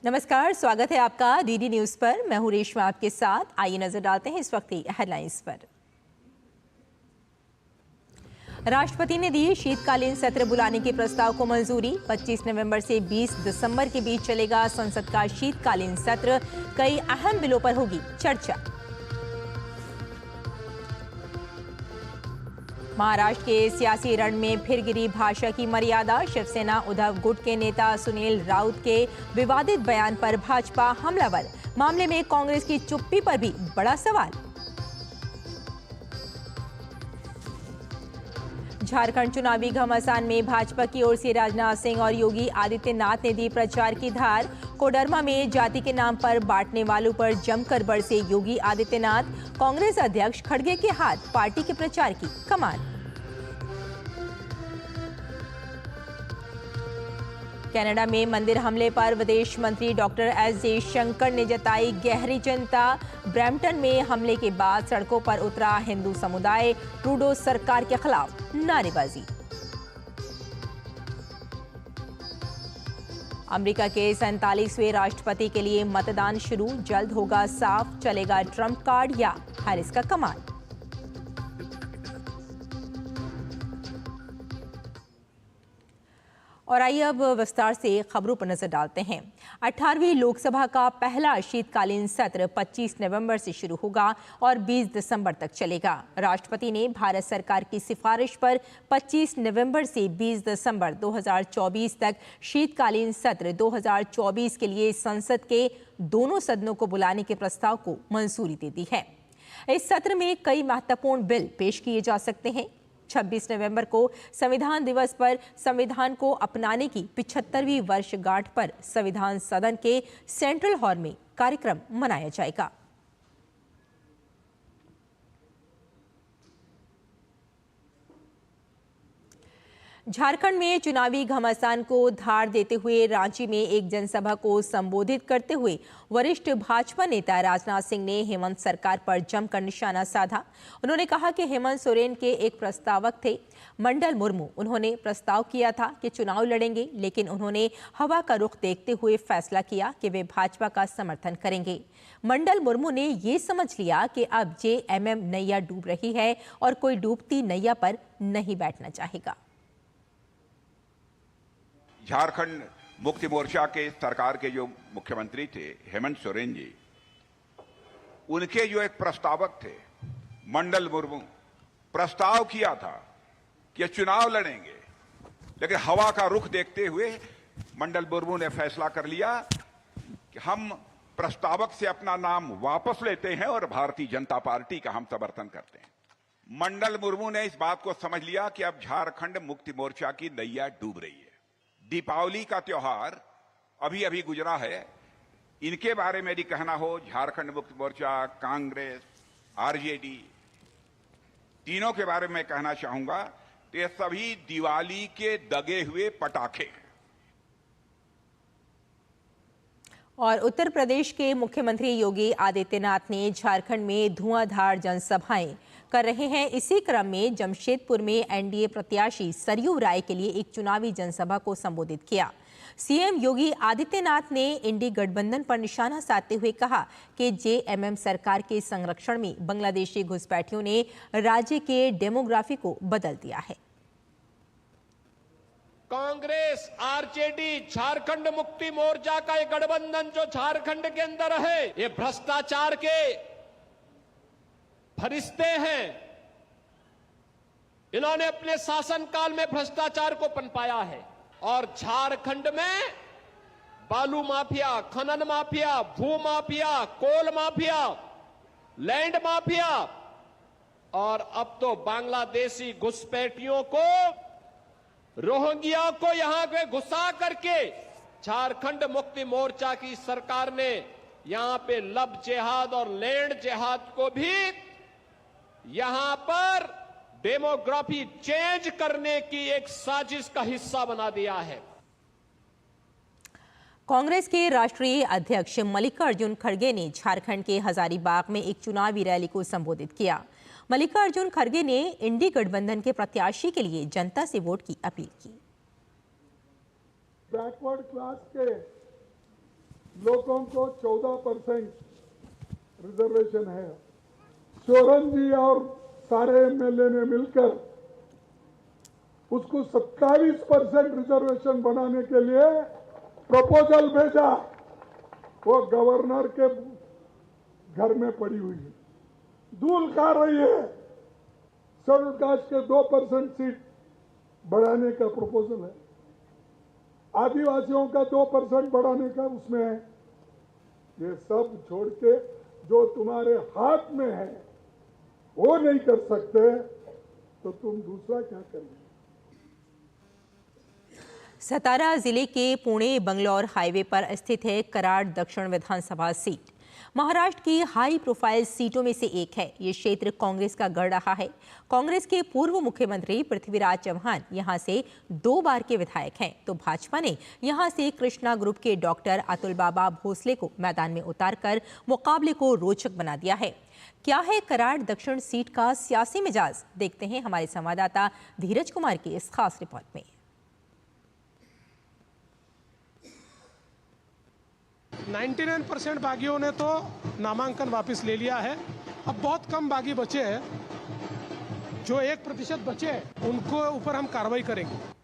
नमस्कार, स्वागत है आपका डीडी न्यूज पर। मैं हूं रेशमा आपके साथ। आइए नजर डालते हैं इस वक्त की हेडलाइंस पर। राष्ट्रपति ने दी शीतकालीन सत्र बुलाने के प्रस्ताव को मंजूरी। 25 नवंबर से 20 दिसंबर के बीच चलेगा संसद का शीतकालीन सत्र। कई अहम बिलों पर होगी चर्चा। महाराष्ट्र के सियासी रण में फिर गिरी भाषा की मर्यादा। शिवसेना उद्धव गुट के नेता सुनील राउत के विवादित बयान पर भाजपा हमलावर। मामले में कांग्रेस की चुप्पी पर भी बड़ा सवाल। झारखंड चुनावी घमासान में भाजपा की ओर से राजनाथ सिंह और योगी आदित्यनाथ ने दी प्रचार की धार। कोडरमा में जाति के नाम पर बांटने वालों पर जमकर बरसे योगी आदित्यनाथ। कांग्रेस अध्यक्ष खड़गे के हाथ पार्टी के प्रचार की कमान। कनाडा में मंदिर हमले पर विदेश मंत्री डॉक्टर एस जयशंकर ने जताई गहरी चिंता। ब्रैम्पटन में हमले के बाद सड़कों पर उतरा हिंदू समुदाय। ट्रूडो सरकार के खिलाफ नारेबाजी। अमेरिका के 47वें राष्ट्रपति के लिए मतदान शुरू। जल्द होगा साफ, चलेगा ट्रंप कार्ड या हैरिस का कमान। और आइए अब विस्तार से खबरों पर नजर डालते हैं। 18वीं लोकसभा का पहला शीतकालीन सत्र 25 नवंबर से शुरू होगा और 20 दिसंबर तक चलेगा। राष्ट्रपति ने भारत सरकार की सिफारिश पर 25 नवंबर से 20 दिसंबर 2024 तक शीतकालीन सत्र 2024 के लिए संसद के दोनों सदनों को बुलाने के प्रस्ताव को मंजूरी दे दी है। इस सत्र में कई महत्वपूर्ण बिल पेश किए जा सकते हैं। 26 नवंबर को संविधान दिवस पर संविधान को अपनाने की 75वीं वर्षगांठ पर संविधान सदन के सेंट्रल हॉल में कार्यक्रम मनाया जाएगा। झारखंड में चुनावी घमासान को धार देते हुए रांची में एक जनसभा को संबोधित करते हुए वरिष्ठ भाजपा नेता राजनाथ सिंह ने हेमंत सरकार पर जमकर निशाना साधा। उन्होंने कहा कि हेमंत सोरेन के एक प्रस्तावक थे मंडल मुर्मू। उन्होंने प्रस्ताव किया था कि चुनाव लड़ेंगे, लेकिन उन्होंने हवा का रुख देखते हुए फैसला किया कि वे भाजपा का समर्थन करेंगे। मंडल मुर्मू ने ये समझ लिया कि अब जेएमएम नैया डूब रही है और कोई डूबती नैया पर नहीं बैठना चाहेगा। झारखंड मुक्ति मोर्चा के सरकार के जो मुख्यमंत्री थे हेमंत सोरेन जी, उनके जो एक प्रस्तावक थे मंडल मुर्मू, प्रस्ताव किया था कि चुनाव लड़ेंगे, लेकिन हवा का रुख देखते हुए मंडल मुर्मू ने फैसला कर लिया कि हम प्रस्तावक से अपना नाम वापस लेते हैं और भारतीय जनता पार्टी का हम समर्थन करते हैं। मंडल मुर्मू ने इस बात को समझ लिया कि अब झारखंड मुक्ति मोर्चा की नैया डूब रही है। दीपावली का त्योहार अभी अभी गुजरा है। इनके बारे में यदि कहना हो, झारखंड मुक्ति मोर्चा, कांग्रेस, आरजेडी, तीनों के बारे में कहना चाहूंगा तो ये सभी दिवाली के दगे हुए पटाखे हैं। और उत्तर प्रदेश के मुख्यमंत्री योगी आदित्यनाथ ने झारखंड में धुआंधार जनसभाएं कर रहे हैं। इसी क्रम में जमशेदपुर में एनडीए प्रत्याशी सरयू राय के लिए एक चुनावी जनसभा को संबोधित किया। सीएम योगी आदित्यनाथ ने इंडी गठबंधन पर निशाना साधते हुए कहा कि जेएमएम सरकार के संरक्षण में बांग्लादेशी घुसपैठियों ने राज्य के डेमोग्राफी को बदल दिया है। कांग्रेस, आरजेडी, झारखंड मुक्ति मोर्चा का ये गठबंधन जो झारखंड के अंदर है, ये भ्रष्टाचार के फरिश्ते हैं। इन्होंने अपने शासनकाल में भ्रष्टाचार को पनपाया है और झारखंड में बालू माफिया, खनन माफिया, भू माफिया, कोल माफिया, लैंड माफिया और अब तो बांग्लादेशी घुसपैठियों को, रोहिंग्या को यहां पे घुसा करके झारखंड मुक्ति मोर्चा की सरकार ने यहां पे लब जिहाद और लैंड जिहाद को भी यहां पर डेमोग्राफी चेंज करने की एक साजिश का हिस्सा बना दिया है। कांग्रेस के राष्ट्रीय अध्यक्ष मल्लिकार्जुन खड़गे ने झारखंड के हजारीबाग में एक चुनावी रैली को संबोधित किया। मल्लिकार्जुन खड़गे ने इंडी गठबंधन के प्रत्याशी के लिए जनता से वोट की अपील की। बैकवर्ड क्लास के लोगों को 14% रिजर्वेशन है। सोरेन जी और सारे एमएलए ने मिलकर उसको 27% रिजर्वेशन बनाने के लिए प्रपोजल भेजा। वो गवर्नर के घर में पड़ी हुई है, धूल खा रही है। शेड्यूल कास्ट के 2% सीट बढ़ाने का प्रपोजल है, आदिवासियों का 2% बढ़ाने का उसमें है। ये सब छोड़ के जो तुम्हारे हाथ में है वो नहीं कर सकते तो तुम दूसरा क्या करोगे। सतारा जिले के पुणे बंगलौर हाईवे पर स्थित है कराड दक्षिण विधानसभा सीट। महाराष्ट्र की हाई प्रोफाइल सीटों में से एक है। ये क्षेत्र कांग्रेस का गढ़ रहा है। कांग्रेस के पूर्व मुख्यमंत्री पृथ्वीराज चव्हाण यहां से 2 बार के विधायक हैं, तो भाजपा ने यहां से कृष्णा ग्रुप के डॉक्टर अतुल बाबा भोसले को मैदान में उतारकर मुकाबले को रोचक बना दिया है। क्या है कराड दक्षिण सीट का सियासी मिजाज, देखते हैं हमारे संवाददाता धीरज कुमार की इस खास रिपोर्ट में। 99% बागियों ने तो नामांकन वापस ले लिया है। अब बहुत कम बागी बचे हैं। जो 1% बचे हैं उनको ऊपर हम कार्रवाई करेंगे।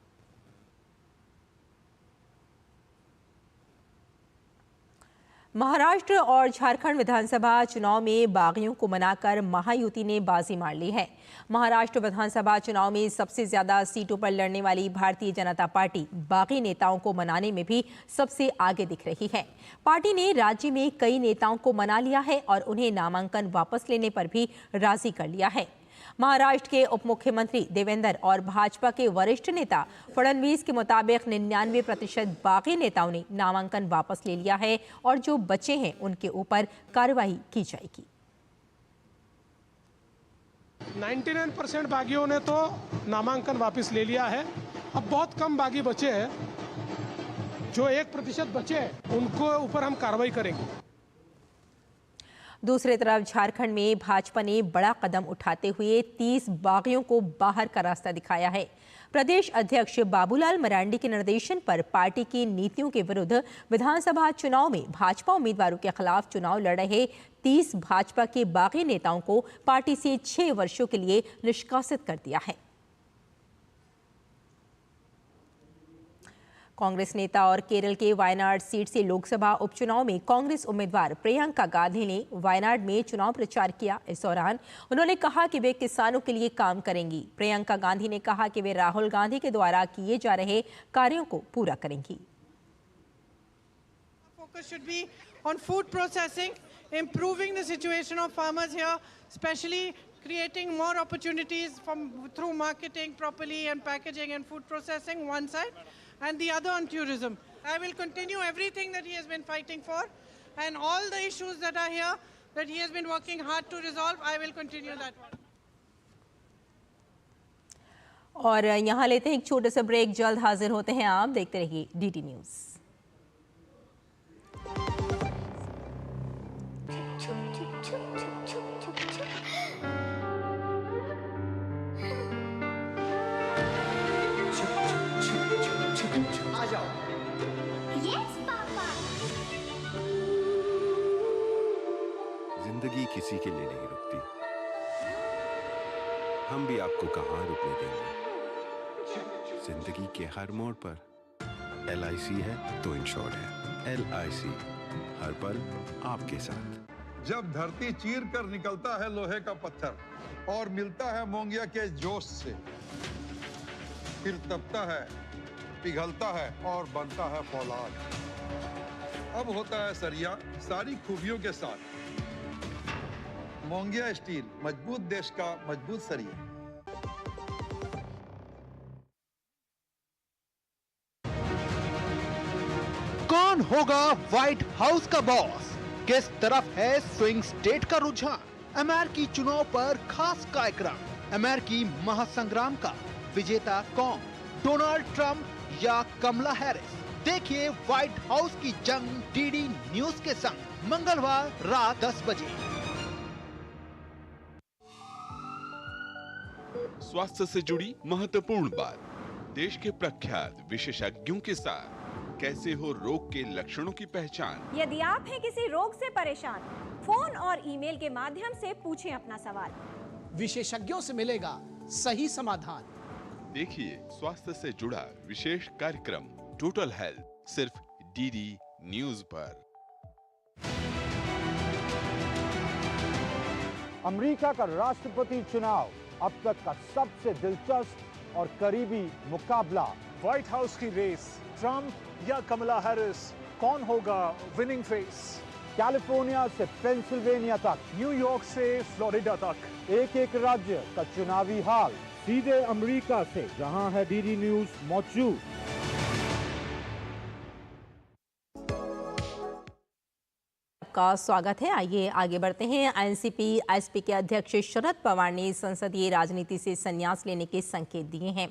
महाराष्ट्र और झारखंड विधानसभा चुनाव में बागियों को मनाकर महायुति ने बाजी मार ली है। महाराष्ट्र विधानसभा चुनाव में सबसे ज्यादा सीटों पर लड़ने वाली भारतीय जनता पार्टी बागी नेताओं को मनाने में भी सबसे आगे दिख रही है। पार्टी ने राज्य में कई नेताओं को मना लिया है और उन्हें नामांकन वापस लेने पर भी राजी कर लिया है। महाराष्ट्र के उप मुख्यमंत्री देवेंद्र और भाजपा के वरिष्ठ नेता फडणवीस के मुताबिक 99% बागी नेताओं ने नामांकन वापस ले लिया है और जो बचे हैं उनके ऊपर कार्रवाई की जाएगी। 99% बागियों ने तो नामांकन वापस ले लिया है। अब बहुत कम बागी बचे हैं। जो 1% बचे हैं उनको ऊपर हम कार्रवाई करेंगे। दूसरी तरफ झारखंड में भाजपा ने बड़ा कदम उठाते हुए 30 बागियों को बाहर का रास्ता दिखाया है। प्रदेश अध्यक्ष बाबूलाल मरांडी के निर्देशन पर पार्टी की नीतियों के विरुद्ध विधानसभा चुनाव में भाजपा उम्मीदवारों के खिलाफ चुनाव लड़ रहे 30 भाजपा के बागी नेताओं को पार्टी से 6 वर्षों के लिए निष्कासित कर दिया है। कांग्रेस नेता और केरल के वायनाड सीट से लोकसभा उपचुनाव में कांग्रेस उम्मीदवार प्रियंका गांधी ने वायनाड में चुनाव प्रचार किया। इस दौरान उन्होंने कहा कि वे किसानों के लिए काम करेंगी। प्रियंका गांधी ने कहा कि वे राहुल गांधी के द्वारा किए जा रहे कार्यों को पूरा करेंगी। Focus should be on food processing, improving the situation of farmers here, especially creating more opportunities through marketing properly and packaging and food processing one side, and the other on tourism. I will continue everything that he has been fighting for, and all the issues that are here that he has been working hard to resolve, I will continue that one. और यहाँ लेते हैं एक छोटा सा break, जल्द हाजिर होते हैं। आप देखते रहिए DT न्यूज़। जिंदगी किसी के लिए नहीं रुकती, हम भी आपको कहां रुकने देंगे। जिंदगी के हर मोड़ पर LIC है तो इंश्योर्ड है। LIC हर पल आपके साथ। जब धरती चीर कर निकलता है लोहे का पत्थर और मिलता है मोंगिया के जोश से, फिर तपता है, पिघलता है और बनता है फौलाद। अब होता है सरिया सारी खूबियों के साथ। मोंगिया स्टील, मजबूत देश का मजबूत सरिया। कौन होगा व्हाइट हाउस का बॉस? किस तरफ है स्विंग स्टेट का रुझान? अमेरिकी चुनाव पर खास कार्यक्रम। अमेरिकी महासंग्राम का विजेता कौन? डोनाल्ड ट्रंप या कमला हैरिस? देखिए व्हाइट हाउस की जंग DD न्यूज के संग मंगलवार रात 10 बजे। स्वास्थ्य से जुड़ी महत्वपूर्ण बात देश के प्रख्यात विशेषज्ञों के साथ कैसे हो रोग के लक्षणों की पहचान। यदि आप हैं किसी रोग से परेशान, फोन और ईमेल के माध्यम से पूछें अपना सवाल। विशेषज्ञों से मिलेगा सही समाधान। देखिए स्वास्थ्य से जुड़ा विशेष कार्यक्रम टोटल हेल्थ सिर्फ डीडी न्यूज पर। अमेरिका का राष्ट्रपति चुनाव अब तक का सबसे दिलचस्प और करीबी मुकाबला। व्हाइट हाउस की रेस, ट्रंप या कमला हैरिस, कौन होगा विनिंग फेस? कैलिफोर्निया से पेंसिल्वेनिया तक, न्यूयॉर्क से फ्लोरिडा तक, एक एक राज्य का चुनावी हाल सीधे अमेरिका से, जहां है डीडी न्यूज मौजूद। का स्वागत है। आइए आगे बढ़ते हैं। एनसीपी एसपी के अध्यक्ष शरद पवार ने संसदीय राजनीति से संन्यास लेने के संकेत दिए हैं।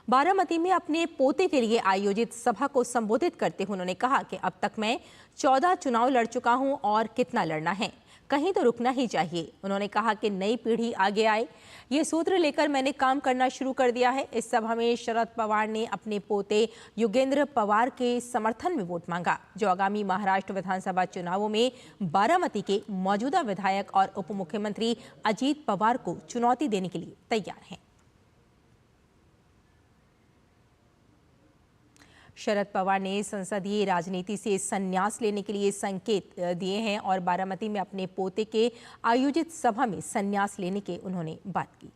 बारामती में अपने पोते के लिए आयोजित सभा को संबोधित करते हुए उन्होंने कहा कि अब तक मैं 14 चुनाव लड़ चुका हूं और कितना लड़ना है, कहीं तो रुकना ही चाहिए। उन्होंने कहा कि नई पीढ़ी आगे आए, ये सूत्र लेकर मैंने काम करना शुरू कर दिया है। इस सभा में शरद पवार ने अपने पोते योगेंद्र पवार के समर्थन में वोट मांगा, जो आगामी महाराष्ट्र विधानसभा चुनावों में बारामती के मौजूदा विधायक और उप मुख्यमंत्री अजीत पवार को चुनौती देने के लिए तैयार हैं। शरद पवार ने संसदीय राजनीति से संन्यास लेने के लिए संकेत दिए हैं और बारामती में अपने पोते के आयोजित सभा में संन्यास लेने के उन्होंने बात की।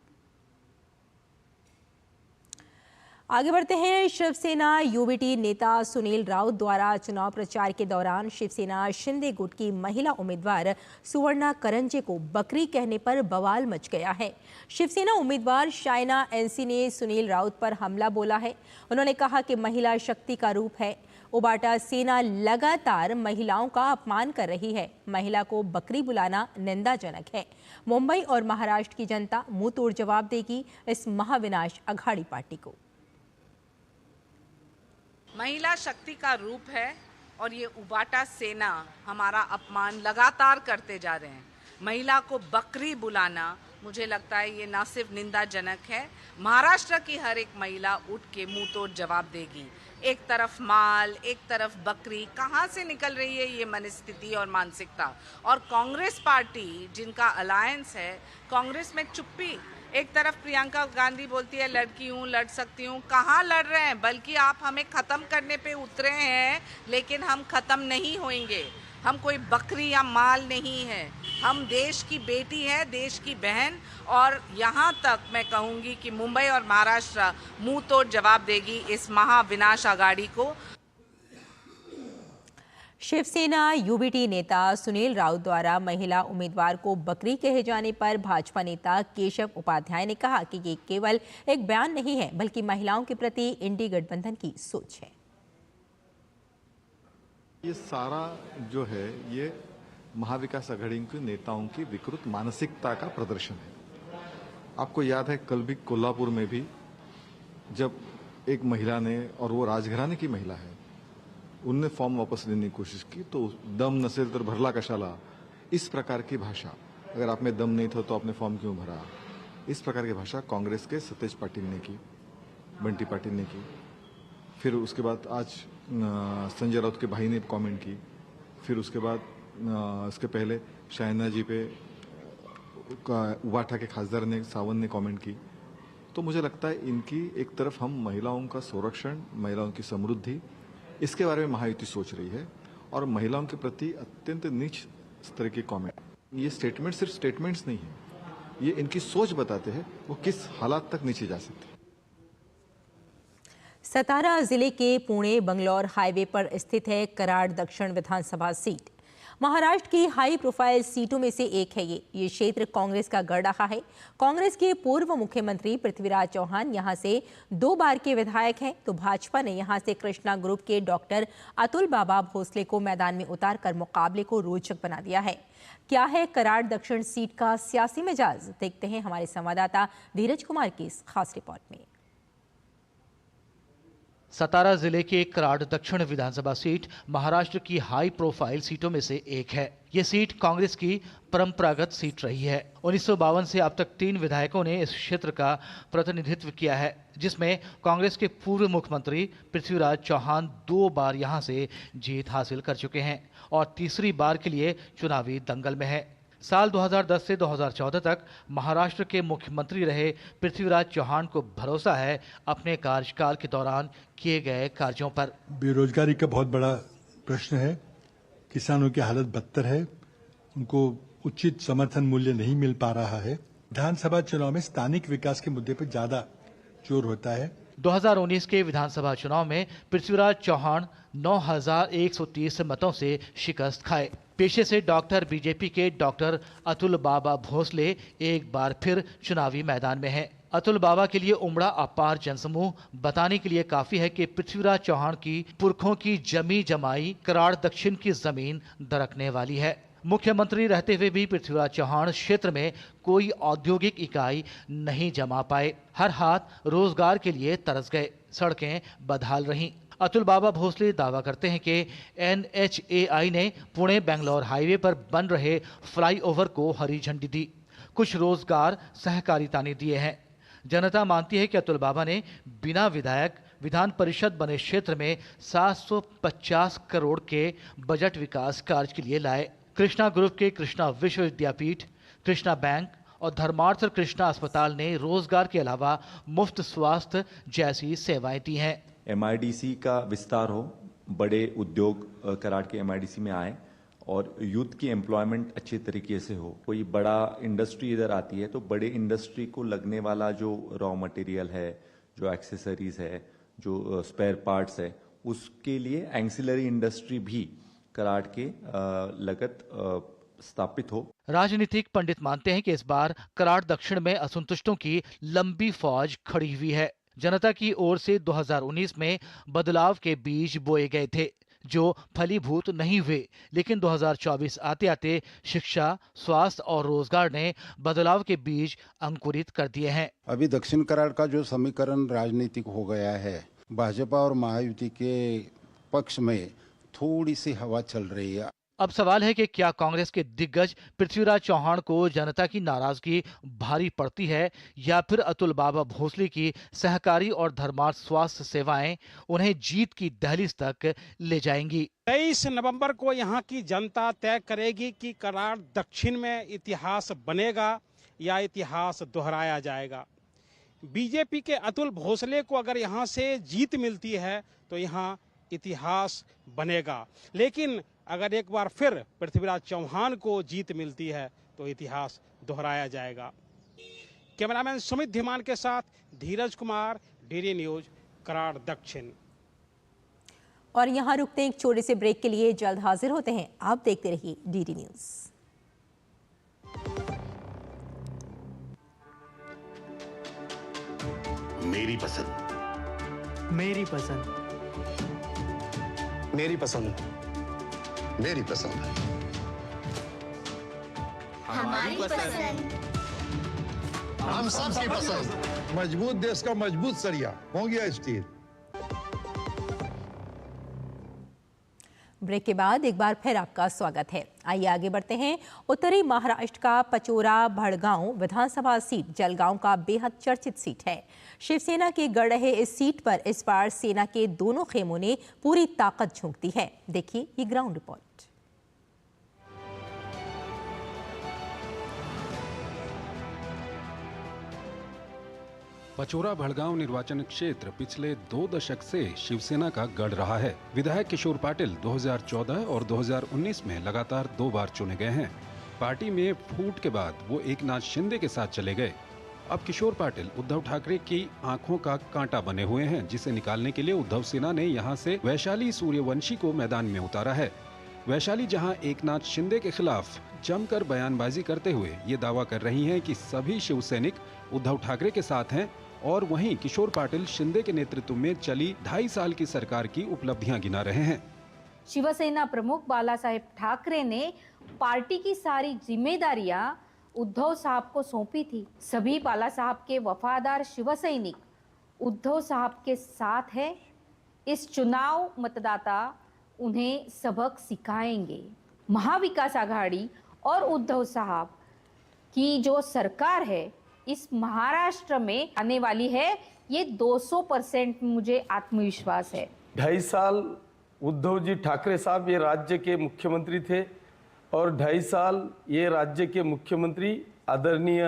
आगे बढ़ते हैं। शिवसेना यूबीटी नेता सुनील राउत द्वारा चुनाव प्रचार के दौरान शिवसेना शिंदे गुट की महिला उम्मीदवार सुवर्णा करंजे को बकरी कहने पर बवाल मच गया है। शिवसेना उम्मीदवार शाइना एनसी ने सुनील राउत पर हमला बोला है। उन्होंने कहा कि महिला शक्ति का रूप है। उबाटा सेना लगातार महिलाओं का अपमान कर रही है। महिला को बकरी बुलाना निंदाजनक है। मुंबई और महाराष्ट्र की जनता मुंह तोड़ जवाब देगी इस महाविनाश अघाड़ी पार्टी को। महिला शक्ति का रूप है और ये उबाटा सेना हमारा अपमान लगातार करते जा रहे हैं। महिला को बकरी बुलाना, मुझे लगता है ये ना सिर्फ निंदाजनक है, महाराष्ट्र की हर एक महिला उठ के मुंह तोड़ जवाब देगी। एक तरफ माल, एक तरफ बकरी, कहाँ से निकल रही है ये मनस्थिति और मानसिकता। और कांग्रेस पार्टी जिनका अलायंस है, कांग्रेस में चुप्पी। एक तरफ प्रियंका गांधी बोलती है लड़की हूँ, लड़ सकती हूँ, कहाँ लड़ रहे हैं, बल्कि आप हमें ख़त्म करने पे उतरे हैं, लेकिन हम ख़त्म नहीं होंगे। हम कोई बकरी या माल नहीं है, हम देश की बेटी है, देश की बहन। और यहाँ तक मैं कहूँगी कि मुंबई और महाराष्ट्र मुंह तोड़ जवाब देगी इस महाविनाश अघाड़ी को। शिवसेना यूबीटी नेता सुनील राउत द्वारा महिला उम्मीदवार को बकरी कहे जाने पर भाजपा नेता केशव उपाध्याय ने कहा कि ये केवल एक बयान नहीं है, बल्कि महिलाओं के प्रति इंडी गठबंधन की सोच है। ये सारा जो है ये महाविकास आघाड़ी के नेताओं की विकृत मानसिकता का प्रदर्शन है। आपको याद है कल भी कोल्हापुर में भी जब एक महिला ने, और वो राजघराने की महिला है, उनने फॉर्म वापस लेने की कोशिश की तो दम नसेल तर भरला कशाला, इस प्रकार की भाषा, अगर आप में दम नहीं था तो आपने फॉर्म क्यों भरा, इस प्रकार की भाषा कांग्रेस के सतेज पाटिल ने की, बंटी पाटिल ने की। फिर उसके बाद आज संजय राउत के भाई ने कमेंट की। फिर उसके बाद इसके पहले शाइना जी पे उबाटा के खासदार ने, सावंत ने कमेंट की। तो मुझे लगता है इनकी एक तरफ हम महिलाओं का संरक्षण, महिलाओं की समृद्धि, इसके बारे में महायुति सोच रही है, और महिलाओं के प्रति अत्यंत नीच स्तर के कमेंट। ये स्टेटमेंट सिर्फ स्टेटमेंट्स नहीं है, ये इनकी सोच बताते हैं वो किस हालात तक नीचे जा सकते हैं। सतारा जिले के पुणे बंगलौर हाईवे पर स्थित है कराड़ दक्षिण विधानसभा सीट। महाराष्ट्र की हाई प्रोफाइल सीटों में से एक है ये क्षेत्र कांग्रेस का गढ़ रहा है। कांग्रेस के पूर्व मुख्यमंत्री पृथ्वीराज चौहान यहां से 2 बार के विधायक हैं, तो भाजपा ने यहां से कृष्णा ग्रुप के डॉक्टर अतुल बाबा भोसले को मैदान में उतारकर मुकाबले को रोचक बना दिया है। क्या है कराड़ दक्षिण सीट का सियासी मिजाज, देखते हैं हमारे संवाददाता धीरज कुमार की इस खास रिपोर्ट में। सतारा जिले के कराड़ दक्षिण विधानसभा सीट महाराष्ट्र की हाई प्रोफाइल सीटों में से एक है। ये सीट कांग्रेस की परंपरागत सीट रही है। 1952 से अब तक 3 विधायकों ने इस क्षेत्र का प्रतिनिधित्व किया है, जिसमें कांग्रेस के पूर्व मुख्यमंत्री पृथ्वीराज चौहान 2 बार यहां से जीत हासिल कर चुके हैं और तीसरी बार के लिए चुनावी दंगल में है। साल 2010 से 2014 तक महाराष्ट्र के मुख्यमंत्री रहे पृथ्वीराज चौहान को भरोसा है अपने कार्यकाल के दौरान किए गए कार्यों पर। बेरोजगारी का बहुत बड़ा प्रश्न है, किसानों की हालत बदतर है, उनको उचित समर्थन मूल्य नहीं मिल पा रहा है। विधानसभा चुनाव में स्थानिक विकास के मुद्दे पर ज्यादा जोर होता है। 2019 के विधानसभा चुनाव में पृथ्वीराज चौहान 9,130 मतों से शिकस्त खाए। पेशे से डॉक्टर बीजेपी के डॉक्टर अतुल बाबा भोसले एक बार फिर चुनावी मैदान में हैं। अतुल बाबा के लिए उमड़ा अपार जनसमूह बताने के लिए काफी है कि पृथ्वीराज चौहान की पुरखों की जमी जमाई कराड़ दक्षिण की जमीन दरकने वाली है। मुख्यमंत्री रहते हुए भी पृथ्वीराज चौहान क्षेत्र में कोई औद्योगिक इकाई नहीं जमा पाए। हर हाथ रोजगार के लिए तरस गए, सड़कें बदहाल रहीं। अतुल बाबा भोसले दावा करते हैं कि NHAI ने पुणे बेंगलोर हाईवे पर बन रहे फ्लाईओवर को हरी झंडी दी। कुछ रोजगार सहकारिता ने दिए हैं। जनता मानती है कि अतुल बाबा ने बिना विधायक विधान परिषद बने क्षेत्र में 750 करोड़ के बजट विकास कार्य के लिए लाए। कृष्णा ग्रुप के कृष्णा विश्व विद्यापीठ, कृष्णा बैंक और धर्मार्थ कृष्णा अस्पताल ने रोजगार के अलावा मुफ्त स्वास्थ्य जैसी सेवाएं दी हैं। MIDC का विस्तार हो, बड़े उद्योग कराड़ के MIDC में आए और यूथ की एम्प्लॉयमेंट अच्छे तरीके से हो। कोई बड़ा इंडस्ट्री इधर आती है तो बड़े इंडस्ट्री को लगने वाला जो रॉ मटेरियल है, जो एक्सेसरीज है, जो स्पेयर पार्ट्स है, उसके लिए एंसिलरी इंडस्ट्री भी कराड़ के लगत स्थापित हो। राजनीतिक पंडित मानते हैं कि इस बार कराड़ दक्षिण में असंतुष्टों की लंबी फौज खड़ी हुई है। जनता की ओर से 2019 में बदलाव के बीज बोए गए थे जो फलीभूत नहीं हुए, लेकिन 2024 आते आते शिक्षा, स्वास्थ्य और रोजगार ने बदलाव के बीज अंकुरित कर दिए हैं। अभी दक्षिण कराड़ का जो समीकरण राजनीतिक हो गया है, भाजपा और महायुति के पक्ष में थोड़ी सी हवा चल रही है। अब सवाल है कि क्या कांग्रेस के दिग्गज पृथ्वीराज चौहान को जनता की नाराजगी भारी पड़ती है या फिर अतुल बाबा भोसले की सहकारी और धर्मार्थ स्वास्थ्य सेवाएं उन्हें जीत की दहलीज तक ले जाएंगी। 23 नवंबर को यहां की जनता तय करेगी कि कराड़ दक्षिण में इतिहास बनेगा या इतिहास दोहराया जाएगा। बीजेपी के अतुल भोसले को अगर यहां से जीत मिलती है तो यहां इतिहास बनेगा, लेकिन अगर एक बार फिर पृथ्वीराज चौहान को जीत मिलती है तो इतिहास दोहराया जाएगा। कैमरामैन सुमित धीमान के साथ धीरज कुमार, DD न्यूज, कराड़ दक्षिण। और यहाँ रुकते हैं एक छोटे से ब्रेक के लिए, जल्द हाजिर होते हैं। आप देखते रहिए DD न्यूज। मेरी पसंद, मेरी पसंद, मेरी पसंद, मेरी पसंद, हमारी पसंद, हम सबकी पसंद। मजबूत देश का मजबूत सरिया होंगे स्टील। ब्रेक के बाद एक बार फिर आपका स्वागत है। आइए आगे बढ़ते हैं। उत्तरी महाराष्ट्र का पचोरा भड़गांव विधानसभा सीट जलगांव का बेहद चर्चित सीट है। शिवसेना के गढ़ रहे इस सीट पर इस बार सेना के दोनों खेमों ने पूरी ताकत झोंक दी है। देखिए ये ग्राउंड रिपोर्ट। पचोरा भड़गांव निर्वाचन क्षेत्र पिछले 2 दशक से शिवसेना का गढ़ रहा है। विधायक किशोर पाटिल 2014 और 2019 में लगातार 2 बार चुने गए हैं। पार्टी में फूट के बाद वो एकनाथ शिंदे के साथ चले गए। अब किशोर पाटिल उद्धव ठाकरे की आंखों का कांटा बने हुए हैं, जिसे निकालने के लिए उद्धव सेना ने यहां से वैशाली सूर्यवंशी को मैदान में उतारा है। वैशाली जहां एकनाथ शिंदे के खिलाफ जमकर बयानबाजी करते हुए ये दावा कर रही हैं कि सभी शिव सैनिक उद्धव ठाकरे के साथ हैं, और वहीं किशोर पाटिल शिंदे के नेतृत्व में चली 2.5 साल की सरकार की उपलब्धियां गिना रहे हैं। शिवसेना प्रमुख बालासाहेब ठाकरे ने पार्टी की सारी जिम्मेदारियां उद्धव साहब को सौंपी थी। सभी बाला साहब के वफादार शिव सैनिक उद्धव साहब के साथ है, इस चुनाव मतदाता उन्हें सबक सिखाएंगे। महाविकास आघाड़ी और उद्धव साहब की जो सरकार है इस महाराष्ट्र में आने वाली है, ये 200% मुझे आत्मविश्वास है। 2.5 साल उद्धव जी ठाकरे साहब ये राज्य के मुख्यमंत्री थे और 2.5 साल ये राज्य के मुख्यमंत्री आदरणीय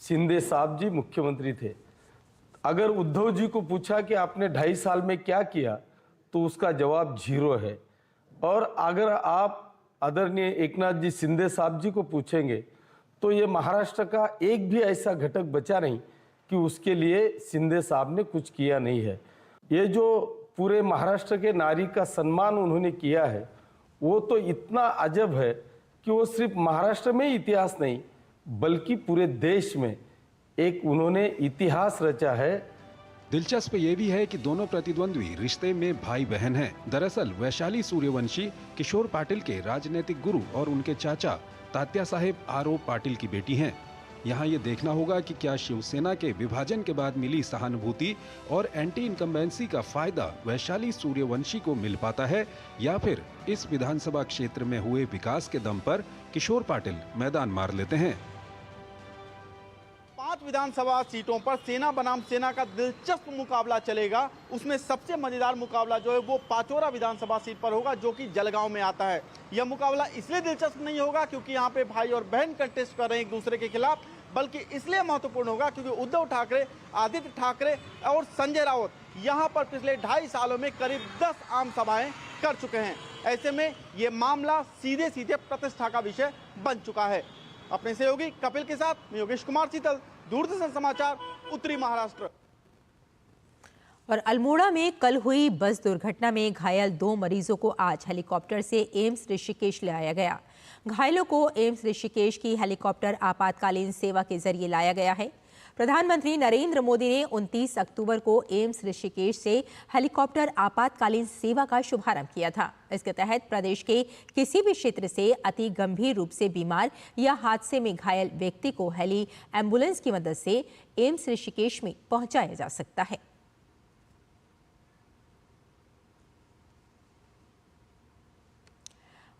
शिंदे साहब जी मुख्यमंत्री थे। अगर उद्धव जी को पूछा कि आपने 2.5 साल में क्या किया तो उसका जवाब 0 है। और अगर आप आदरणीय एकनाथ जी शिंदे साहब जी को पूछेंगे तो ये महाराष्ट्र का एक भी ऐसा घटक बचा नहीं कि उसके लिए शिंदे साहब ने कुछ किया नहीं है। ये जो पूरे महाराष्ट्र के नारी का सम्मान उन्होंने किया है वो तो इतना अजब है कि वो सिर्फ महाराष्ट्र में इतिहास नहीं बल्कि पूरे देश में एक उन्होंने इतिहास रचा है। दिलचस्प ये भी है कि दोनों प्रतिद्वंद्वी रिश्ते में भाई बहन हैं। दरअसल वैशाली सूर्यवंशी किशोर पाटिल के राजनीतिक गुरु और उनके चाचा तात्या साहेब आर.ओ. पाटिल की बेटी हैं। यहाँ ये देखना होगा कि क्या शिवसेना के विभाजन के बाद मिली सहानुभूति और एंटी इनकम्बेंसी का फायदा वैशाली सूर्यवंशी को मिल पाता है या फिर इस विधानसभा क्षेत्र में हुए विकास के दम पर किशोर पाटिल मैदान मार लेते हैं। 5 विधानसभा सीटों पर सेना बनाम सेना का दिलचस्प मुकाबला चलेगा। उसमें सबसे मजेदार मुकाबला जो है वो पाचोरा विधानसभा सीट पर होगा जो कि जलगांव में आता है। यह मुकाबला इसलिए दिलचस्प नहीं होगा क्योंकि यहाँ पे भाई और बहन कंटेस्ट कर रहे हैं एक दूसरे के खिलाफ, बल्कि इसलिए महत्वपूर्ण होगा क्योंकि उद्धव ठाकरे, आदित्य ठाकरे और संजय राउत यहाँ पर पिछले 2.5 सालों में करीब 10 आम सभाएं कर चुके हैं। ऐसे में ये मामला सीधे सीधे प्रतिष्ठा का विषय बन चुका है। अपने सहयोगी कपिल के साथ मैं योगेश कुमार शीतल, दूरदर्शन समाचार, उत्तरी महाराष्ट्र। और अल्मोड़ा में कल हुई बस दुर्घटना में घायल 2 मरीजों को आज हेलीकॉप्टर से एम्स ऋषिकेश लाया गया। घायलों को एम्स ऋषिकेश की हेलीकॉप्टर आपातकालीन सेवा के जरिए लाया गया है। प्रधानमंत्री नरेंद्र मोदी ने 29 अक्टूबर को एम्स ऋषिकेश से हेलीकॉप्टर आपातकालीन सेवा का शुभारंभ किया था। इसके तहत प्रदेश के किसी भी क्षेत्र से अति गंभीर रूप से बीमार या हादसे में घायल व्यक्ति को हेली एम्बुलेंस की मदद से एम्स ऋषिकेश में पहुंचाया जा सकता है।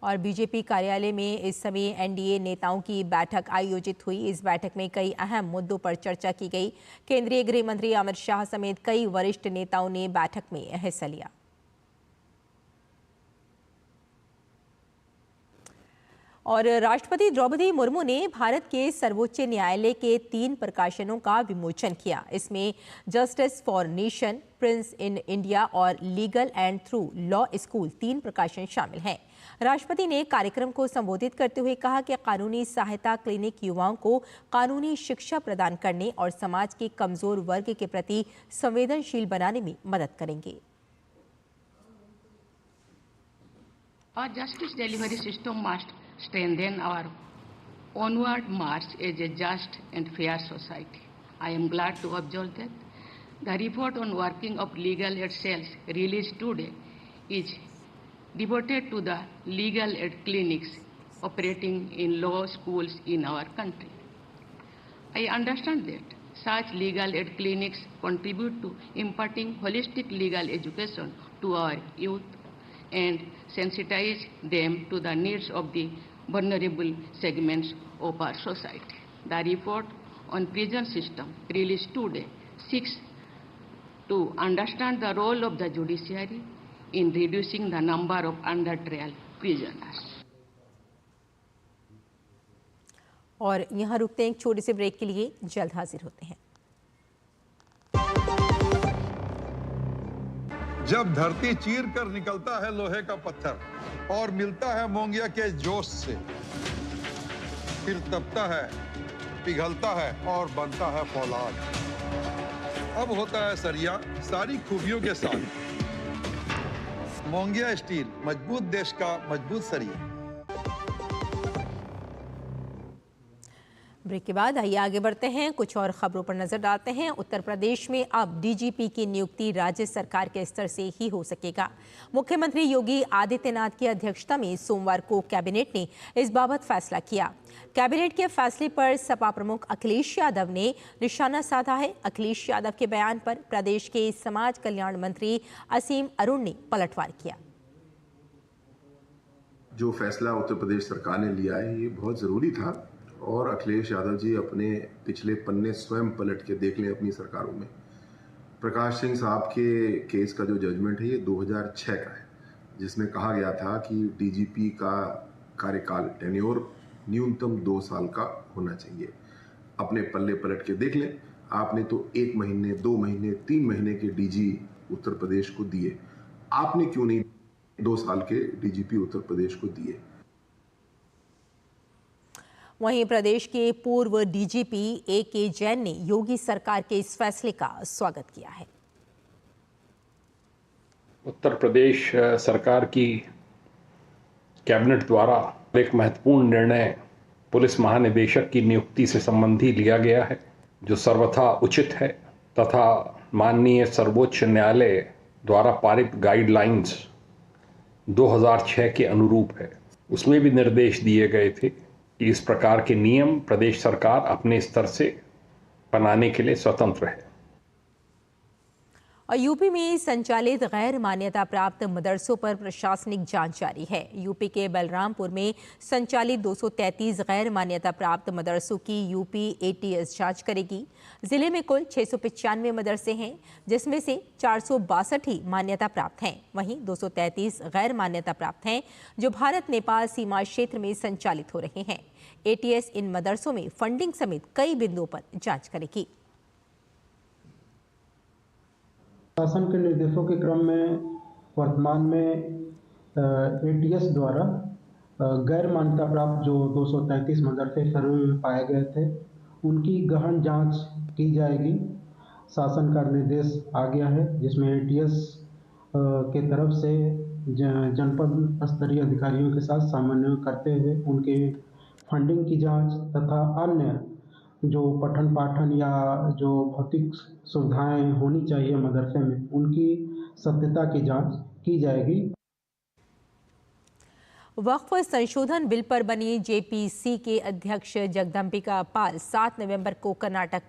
और बीजेपी कार्यालय में इस समय एनडीए नेताओं की बैठक आयोजित हुई। इस बैठक में कई अहम मुद्दों पर चर्चा की गई। केंद्रीय गृह मंत्री अमित शाह समेत कई वरिष्ठ नेताओं ने बैठक में हिस्सा लिया। और राष्ट्रपति द्रौपदी मुर्मू ने भारत के सर्वोच्च न्यायालय के 3 प्रकाशनों का विमोचन किया। इसमें justice for nation, prince in India और legal and through law school 3 प्रकाशन शामिल हैं। राष्ट्रपति ने कार्यक्रम को संबोधित करते हुए कहा कि कानूनी सहायता क्लिनिक युवाओं को कानूनी शिक्षा प्रदान करने और समाज के कमजोर वर्ग के प्रति संवेदनशील बनाने में मदद करेंगे। Our justice delivery system must strengthen our onward march as a just and fair society. I am glad to observe that the report on working of legal aid cells released today is devoted to the legal aid clinics operating in law schools in our country. I understand that such legal aid clinics contribute to imparting holistic legal education to our youth and sensitize them to the needs of the vulnerable segments of our society. The report on prison system released today seeks to understand the role of the judiciary in reducing the number of under-trial prisoners. और यहाँ रुकते हैं एक छोटे से break के लिए, जल्द हाजिर होते हैं। जब धरती चीर कर निकलता है लोहे का पत्थर और मिलता है मोंगिया के जोश से, फिर तपता है, पिघलता है और बनता है फौलाद। अब होता है सरिया सारी खूबियों के साथ। मोंगिया स्टील, मजबूत देश का मजबूत सरिया। ब्रेक के बाद आइए आगे बढ़ते हैं, कुछ और खबरों पर नजर डालते हैं। उत्तर प्रदेश में अब डीजीपी की नियुक्ति राज्य सरकार के स्तर से ही हो सकेगा। मुख्यमंत्री योगी आदित्यनाथ की अध्यक्षता में सोमवार को कैबिनेट ने इस बाबत फैसला किया। कैबिनेट के फैसले पर सपा प्रमुख अखिलेश यादव ने निशाना साधा है। अखिलेश यादव के बयान पर प्रदेश के समाज कल्याण मंत्री असीम अरुण ने पलटवार किया। जो फैसला उत्तर प्रदेश सरकार ने लिया है ये बहुत ज़रूरी था और अखिलेश यादव जी अपने पिछले पन्ने स्वयं पलट के देख लें अपनी सरकारों में। प्रकाश सिंह साहब के केस का जो जजमेंट है ये 2006 का है, जिसमें कहा गया था कि डीजीपी का कार्यकाल टेन्योर न्यूनतम 2 साल का होना चाहिए। अपने पल्ले पलट के देख लें, आपने तो 1 महीने, 2 महीने, 3 महीने के डीजी उत्तर प्रदेश को दिए, आपने क्यों नहीं 2 साल के डीजीपी उत्तर प्रदेश को दिए? वहीं प्रदेश के पूर्व डीजीपी ए.के. जैन ने योगी सरकार के इस फैसले का स्वागत किया है। उत्तर प्रदेश सरकार की कैबिनेट द्वारा एक महत्वपूर्ण निर्णय पुलिस महानिदेशक की नियुक्ति से संबंधी लिया गया है, जो सर्वथा उचित है तथा माननीय सर्वोच्च न्यायालय द्वारा पारित गाइडलाइंस 2006 के अनुरूप है। उसमें भी निर्देश दिए गए थे कि इस प्रकार के नियम प्रदेश सरकार अपने स्तर से बनाने के लिए स्वतंत्र है। और यूपी में संचालित गैर मान्यता प्राप्त मदरसों पर प्रशासनिक जांच जारी है। यूपी के बलरामपुर में संचालित 233 गैर मान्यता प्राप्त मदरसों की यूपी एटीएस जांच करेगी। जिले में कुल 695 मदरसे हैं, जिसमें से 462 ही मान्यता प्राप्त हैं। वहीं 233 गैर मान्यता प्राप्त हैं जो भारत नेपाल सीमा क्षेत्र में संचालित हो रहे हैं। एटीएस इन मदरसों में फंडिंग समेत कई बिंदुओं पर जांच करेगी। शासन के निर्देशों के क्रम में वर्तमान में एटीएस द्वारा गैर मान्यता प्राप्त जो 233 मदरसे सर्वे में पाए गए थे, उनकी गहन जांच की जाएगी। शासन का निर्देश आ गया है, जिसमें एटीएस के तरफ से जनपद स्तरीय अधिकारियों के साथ समन्वय करते हुए उनके फंडिंग की जांच तथा अन्य जो पठन पाठन या जो भौतिक सुविधाएं होनी चाहिए मदरसे में, उनकी सत्यता की जांच की जाएगी। वक्फ संशोधन बिल पर बनी जेपीसी के अध्यक्ष जगदम्बिका पाल 7 नवंबर को कर्नाटक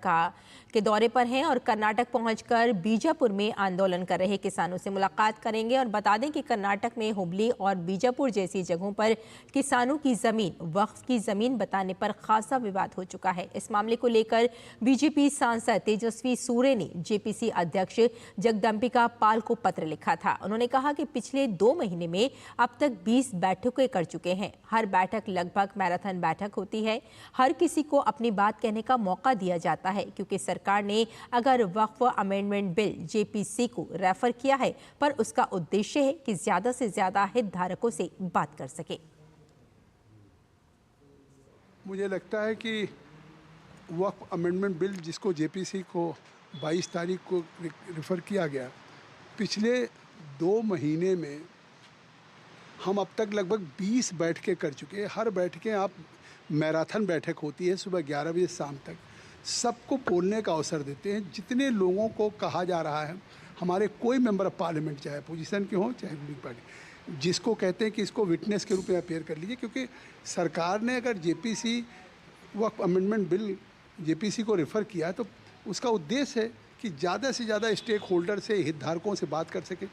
के दौरे पर हैं और कर्नाटक पहुंचकर बीजापुर में आंदोलन कर रहे किसानों से मुलाकात करेंगे। और बता दें कि कर्नाटक में हुबली और बीजापुर जैसी जगहों पर किसानों की जमीन वक्फ की जमीन बताने पर खासा विवाद हो चुका है। इस मामले को लेकर बीजेपी सांसद तेजस्वी सूर्य ने जेपीसी अध्यक्ष जगदम्बिका पाल को पत्र लिखा था। उन्होंने कहा कि पिछले 2 महीने में अब तक 20 बैठकें कर चुके हैं। हर बैठक लगभग मैराथन बैठक होती है। हर किसी को अपनी बात कहने का मौका दिया जाता है, क्योंकि सरकार ने अगर वक्फ अमेंडमेंट बिल जेपीसी को रेफर किया है, पर उसका उद्देश्य है कि ज्यादा से ज्यादा हितधारकों से बात कर सके। मुझे लगता है कि वक्फ अमेंडमेंट बिल जिसको जेपीसी को 22 तारीख को रेफर किया गया, पिछले 2 महीने में हम अब तक लगभग 20 बैठकें कर चुके हैं। हर बैठकें आप मैराथन बैठक होती है, सुबह 11 बजे शाम तक सबको बोलने का अवसर देते हैं। जितने लोगों को कहा जा रहा है, हमारे कोई मेंबर ऑफ पार्लियामेंट चाहे पोजीशन के हों चाहे रूलिंग पार्टी, जिसको कहते हैं कि इसको विटनेस के रूप में अपेयर कर लीजिए, क्योंकि सरकार ने अगर जेपीसी वक्फ अमेंडमेंट बिल जेपीसी को रेफ़र किया तो उसका उद्देश्य है कि ज़्यादा से ज़्यादा स्टेक होल्डर से, हितधारकों से बात कर सके।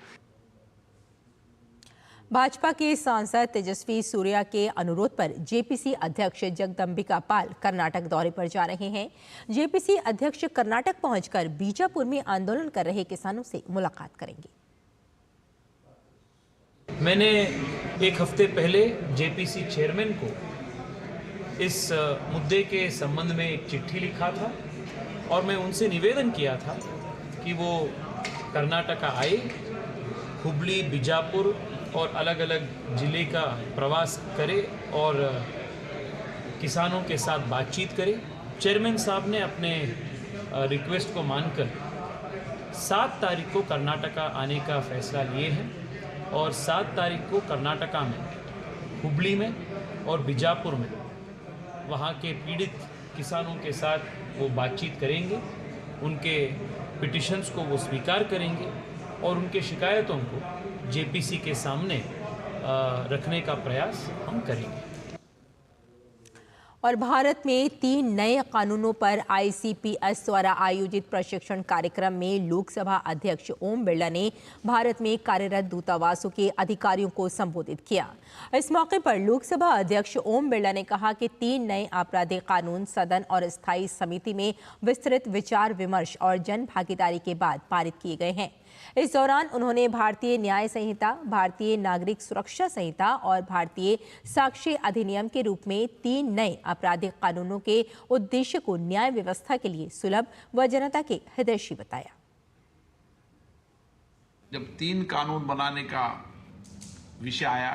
भाजपा के सांसद तेजस्वी सूर्या के अनुरोध पर जेपीसी अध्यक्ष जगदम्बिका पाल कर्नाटक दौरे पर जा रहे हैं। जेपीसी अध्यक्ष कर्नाटक पहुंचकर बीजापुर में आंदोलन कर रहे किसानों से मुलाकात करेंगे। मैंने 1 हफ्ते पहले जेपीसी चेयरमैन को इस मुद्दे के संबंध में एक चिट्ठी लिखा था और मैं उनसे निवेदन किया था कि वो कर्नाटक आए, हुबली, बीजापुर और अलग अलग ज़िले का प्रवास करे और किसानों के साथ बातचीत करे। चेयरमैन साहब ने अपने रिक्वेस्ट को मानकर 7 तारीख को कर्नाटका आने का फैसला लिए हैं और 7 तारीख को कर्नाटका में, हुबली में और बीजापुर में वहाँ के पीड़ित किसानों के साथ वो बातचीत करेंगे, उनके पिटिशंस को वो स्वीकार करेंगे और उनके शिकायतों को जेपीसी के सामने रखने का प्रयास हम करेंगे। और भारत में 3 नए कानूनों पर ICPS द्वारा आयोजित प्रशिक्षण कार्यक्रम में लोकसभा अध्यक्ष ओम बिरला ने भारत में कार्यरत दूतावासों के अधिकारियों को संबोधित किया। इस मौके पर लोकसभा अध्यक्ष ओम बिरला ने कहा कि 3 नए आपराधिक कानून सदन और स्थायी समिति में विस्तृत विचार विमर्श और जन भागीदारी के बाद पारित किए गए हैं। इस दौरान उन्होंने भारतीय न्याय संहिता, भारतीय नागरिक सुरक्षा संहिता और भारतीय साक्ष्य अधिनियम के रूप में 3 नए आपराधिक कानूनों के उद्देश्य को न्याय व्यवस्था के लिए सुलभ व जनता के हितैषी बताया। जब 3 कानून बनाने का विषय आया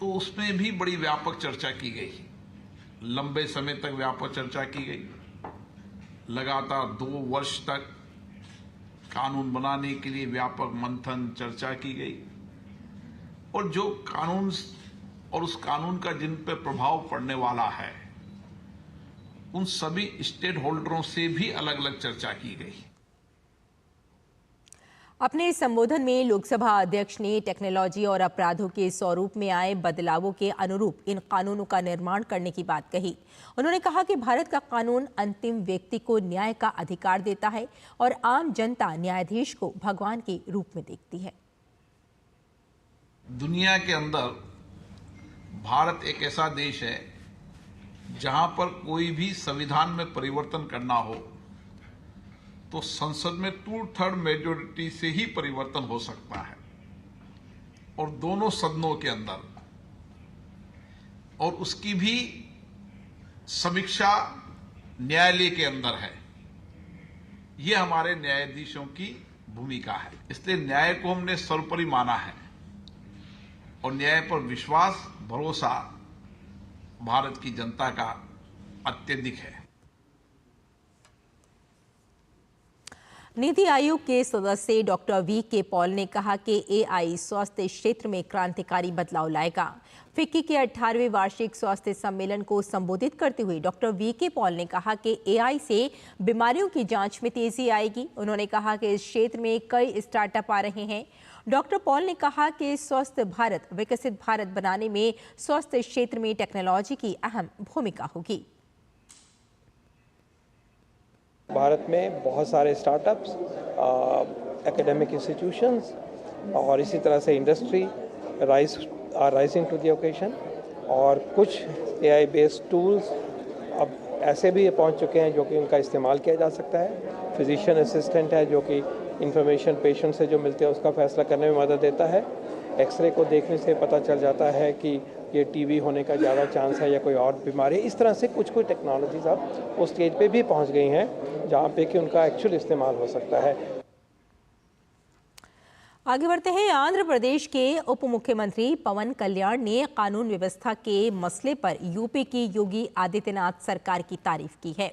तो उसमें भी बड़ी व्यापक चर्चा की गई, लंबे समय तक व्यापक चर्चा की गई। लगातार 2 वर्ष तक कानून बनाने के लिए व्यापक मंथन चर्चा की गई और जो कानून और उस कानून का जिन पर प्रभाव पड़ने वाला है उन सभी स्टेक होल्डरों से भी अलग अलग चर्चा की गई। अपने संबोधन में लोकसभा अध्यक्ष ने टेक्नोलॉजी और अपराधों के स्वरूप में आए बदलावों के अनुरूप इन कानूनों का निर्माण करने की बात कही। उन्होंने कहा कि भारत का कानून अंतिम व्यक्ति को न्याय का अधिकार देता है और आम जनता न्यायाधीश को भगवान के रूप में देखती है। दुनिया के अंदर भारत एक ऐसा देश है जहां पर कोई भी संविधान में परिवर्तन करना हो तो संसद में 2/3 मेजोरिटी से ही परिवर्तन हो सकता है और दोनों सदनों के अंदर, और उसकी भी समीक्षा न्यायालय के अंदर है। ये हमारे न्यायाधीशों की भूमिका है। इसलिए न्याय को हमने सर्वोपरि माना है और न्याय पर विश्वास, भरोसा भारत की जनता का अत्यधिक है। नीति आयोग के सदस्य डॉक्टर वी.के. पॉल ने कहा कि AI स्वास्थ्य क्षेत्र में क्रांतिकारी बदलाव लाएगा। फिक्की के 18वें वार्षिक स्वास्थ्य सम्मेलन को संबोधित करते हुए डॉक्टर वी.के. पॉल ने कहा कि AI से बीमारियों की जांच में तेजी आएगी। उन्होंने कहा कि इस क्षेत्र में कई स्टार्टअप आ रहे हैं। डॉक्टर पॉल ने कहा कि स्वस्थ भारत, विकसित भारत बनाने में स्वास्थ्य क्षेत्र में टेक्नोलॉजी की अहम भूमिका होगी। भारत में बहुत सारे स्टार्टअप्स, एकेडमिक इंस्टीट्यूशंस और इसी तरह से industry rising to the occasion और कुछ AI बेस्ड टूल्स अब ऐसे भी पहुंच चुके हैं जो कि उनका इस्तेमाल किया जा सकता है। फिजिशियन असिस्टेंट है जो कि इंफॉर्मेशन पेशेंट से जो मिलते हैं उसका फैसला करने में मदद देता है। एक्सरे को देखने से पता चल जाता है कि ये टीबी होने का ज़्यादा चांस है या कोई और बीमारी। इस तरह से कुछ टेक्नोलॉजीज अब उस स्टेज पे भी पहुंच गई हैं जहां पे कि उनका एक्चुअल इस्तेमाल हो सकता है। आगे बढ़ते हैं। आंध्र प्रदेश के उप मुख्यमंत्री पवन कल्याण ने कानून व्यवस्था के मसले पर यूपी की योगी आदित्यनाथ सरकार की तारीफ की है।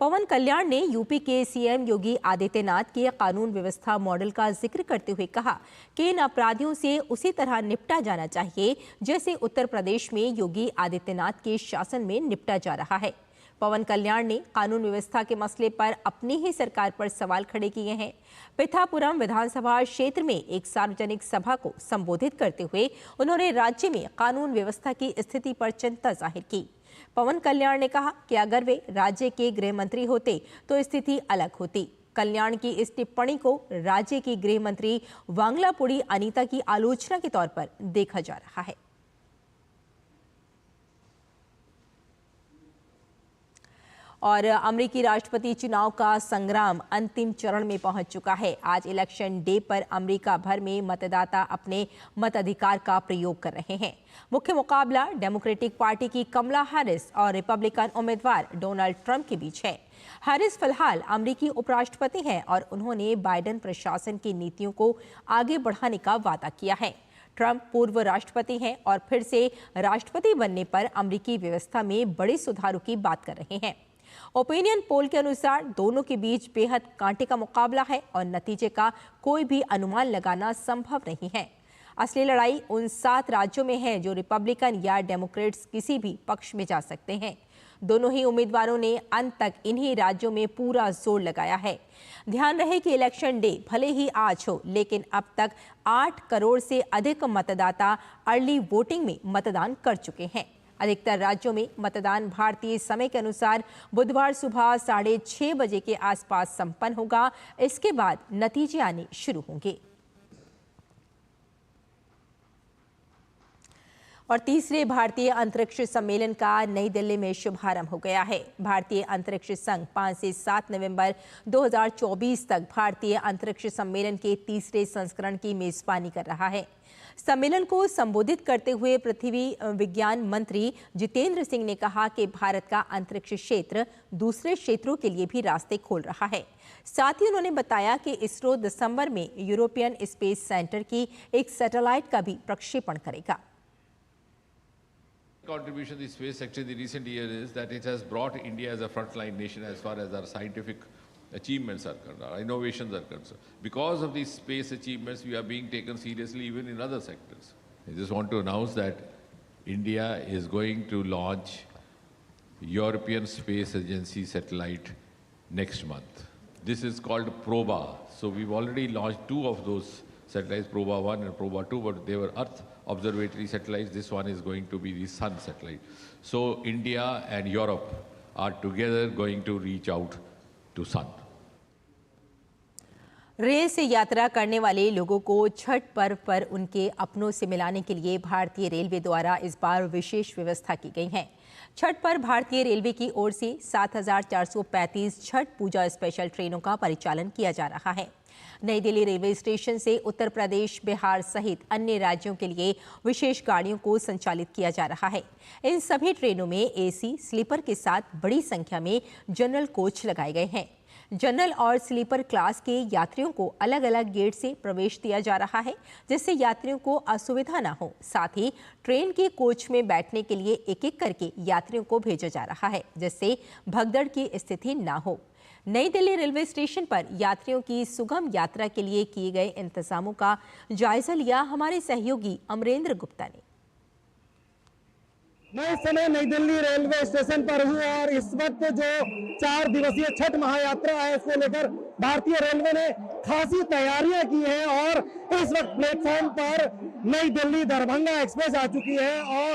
पवन कल्याण ने यूपी के CM योगी आदित्यनाथ के कानून व्यवस्था मॉडल का जिक्र करते हुए कहा कि इन अपराधियों से उसी तरह निपटा जाना चाहिए जैसे उत्तर प्रदेश में योगी आदित्यनाथ के शासन में निपटा जा रहा है। पवन कल्याण ने कानून व्यवस्था के मसले पर अपनी ही सरकार पर सवाल खड़े किए हैं। पिथापुरम विधानसभा क्षेत्र में एक सार्वजनिक सभा को संबोधित करते हुए उन्होंने राज्य में कानून व्यवस्था की स्थिति पर चिंता जाहिर की। पवन कल्याण ने कहा कि अगर वे राज्य के गृह मंत्री होते तो स्थिति अलग होती। कल्याण की इस टिप्पणी को राज्य की गृह मंत्री वांगलापुड़ी अनीता की आलोचना के तौर पर देखा जा रहा है। और अमेरिकी राष्ट्रपति चुनाव का संग्राम अंतिम चरण में पहुंच चुका है। आज इलेक्शन डे पर अमेरिका भर में मतदाता अपने मताधिकार का प्रयोग कर रहे हैं। मुख्य मुकाबला डेमोक्रेटिक पार्टी की कमला हैरिस और रिपब्लिकन उम्मीदवार डोनाल्ड ट्रंप के बीच है। हैरिस फिलहाल अमेरिकी उपराष्ट्रपति हैं और उन्होंने बाइडेन प्रशासन की नीतियों को आगे बढ़ाने का वादा किया है। ट्रंप पूर्व राष्ट्रपति हैं और फिर से राष्ट्रपति बनने पर अमेरिकी व्यवस्था में बड़े सुधारों की बात कर रहे हैं। ओपिनियन पोल के अनुसार दोनों के बीच बेहद कांटे का मुकाबला है और नतीजे का कोई भी अनुमान लगाना संभव नहीं है। असली लड़ाई उन 7 राज्यों में है जो रिपब्लिकन या डेमोक्रेट्स किसी भी पक्ष में जा सकते हैं। दोनों ही उम्मीदवारों ने अंत तक इन्हीं राज्यों में पूरा जोर लगाया है। ध्यान रहे कि इलेक्शन डे भले ही आज हो, लेकिन अब तक 8 करोड़ से अधिक मतदाता अर्ली वोटिंग में मतदान कर चुके हैं। अधिकतर राज्यों में मतदान भारतीय समय के अनुसार बुधवार सुबह 6:30 बजे के आसपास संपन्न होगा। इसके बाद नतीजे आने शुरू होंगे। और तीसरे भारतीय अंतरिक्ष सम्मेलन का नई दिल्ली में शुभारंभ हो गया है। भारतीय अंतरिक्ष संघ 5 से 7 नवंबर 2024 तक भारतीय अंतरिक्ष सम्मेलन के तीसरे संस्करण की मेजबानी कर रहा है। सम्मेलन को संबोधित करते हुए पृथ्वी विज्ञान मंत्री जितेंद्र सिंह ने कहा कि भारत का अंतरिक्ष क्षेत्र दूसरे क्षेत्रों के लिए भी रास्ते खोल रहा है। साथ ही उन्होंने बताया कि इसरो दिसंबर में यूरोपियन स्पेस सेंटर की एक सैटेलाइट का भी प्रक्षेपण करेगा। Contribution of the space sector in the recent years is that it has brought India as a frontline nation as far as our scientific achievements are concerned, our innovations are concerned. Because of these space achievements, we are being taken seriously even in other sectors. I just want to announce that India is going to launch European Space Agency satellite next month. This is called PROBA. So we've already launched 2 of those satellites, PROBA 1 and PROBA 2, but they were Earth observatory satellites. This one is going to be the Sun satellite. So India and Europe are together going to reach out to Sun. Rail से यात्रा करने वाले लोगों को छठ पर्व पर उनके अपनों से मिलाने के लिए भारतीय रेलवे द्वारा इस बार विशेष व्यवस्था की गई है। छठ पर भारतीय रेलवे की ओर से 7,435 छठ पूजा स्पेशल ट्रेनों का परिचालन किया जा रहा है। नई दिल्ली रेलवे स्टेशन से उत्तर प्रदेश, बिहार सहित अन्य राज्यों के लिए विशेष गाड़ियों को संचालित किया जा रहा है। इन सभी ट्रेनों में एसी स्लीपर के साथ बड़ी संख्या में जनरल कोच लगाए गए हैं। जनरल और स्लीपर क्लास के यात्रियों को अलग अलग गेट से प्रवेश दिया जा रहा है, जिससे यात्रियों को असुविधा न हो। साथ ही ट्रेन के कोच में बैठने के लिए एक एक करके यात्रियों को भेजा जा रहा है, जिससे भगदड़ की स्थिति न हो। नई दिल्ली रेलवे स्टेशन पर यात्रियों की सुगम यात्रा के लिए किए गए इंतजामों का जायजा लिया हमारे सहयोगी अमरेंद्र गुप्ता ने। मैं इस समय नई दिल्ली रेलवे स्टेशन पर हूँ और इस वक्त जो 4 दिवसीय छठ महायात्रा है उसको लेकर भारतीय रेलवे ने खासी तैयारियां की हैं और इस वक्त प्लेटफॉर्म पर नई दिल्ली दरभंगा एक्सप्रेस आ चुकी है और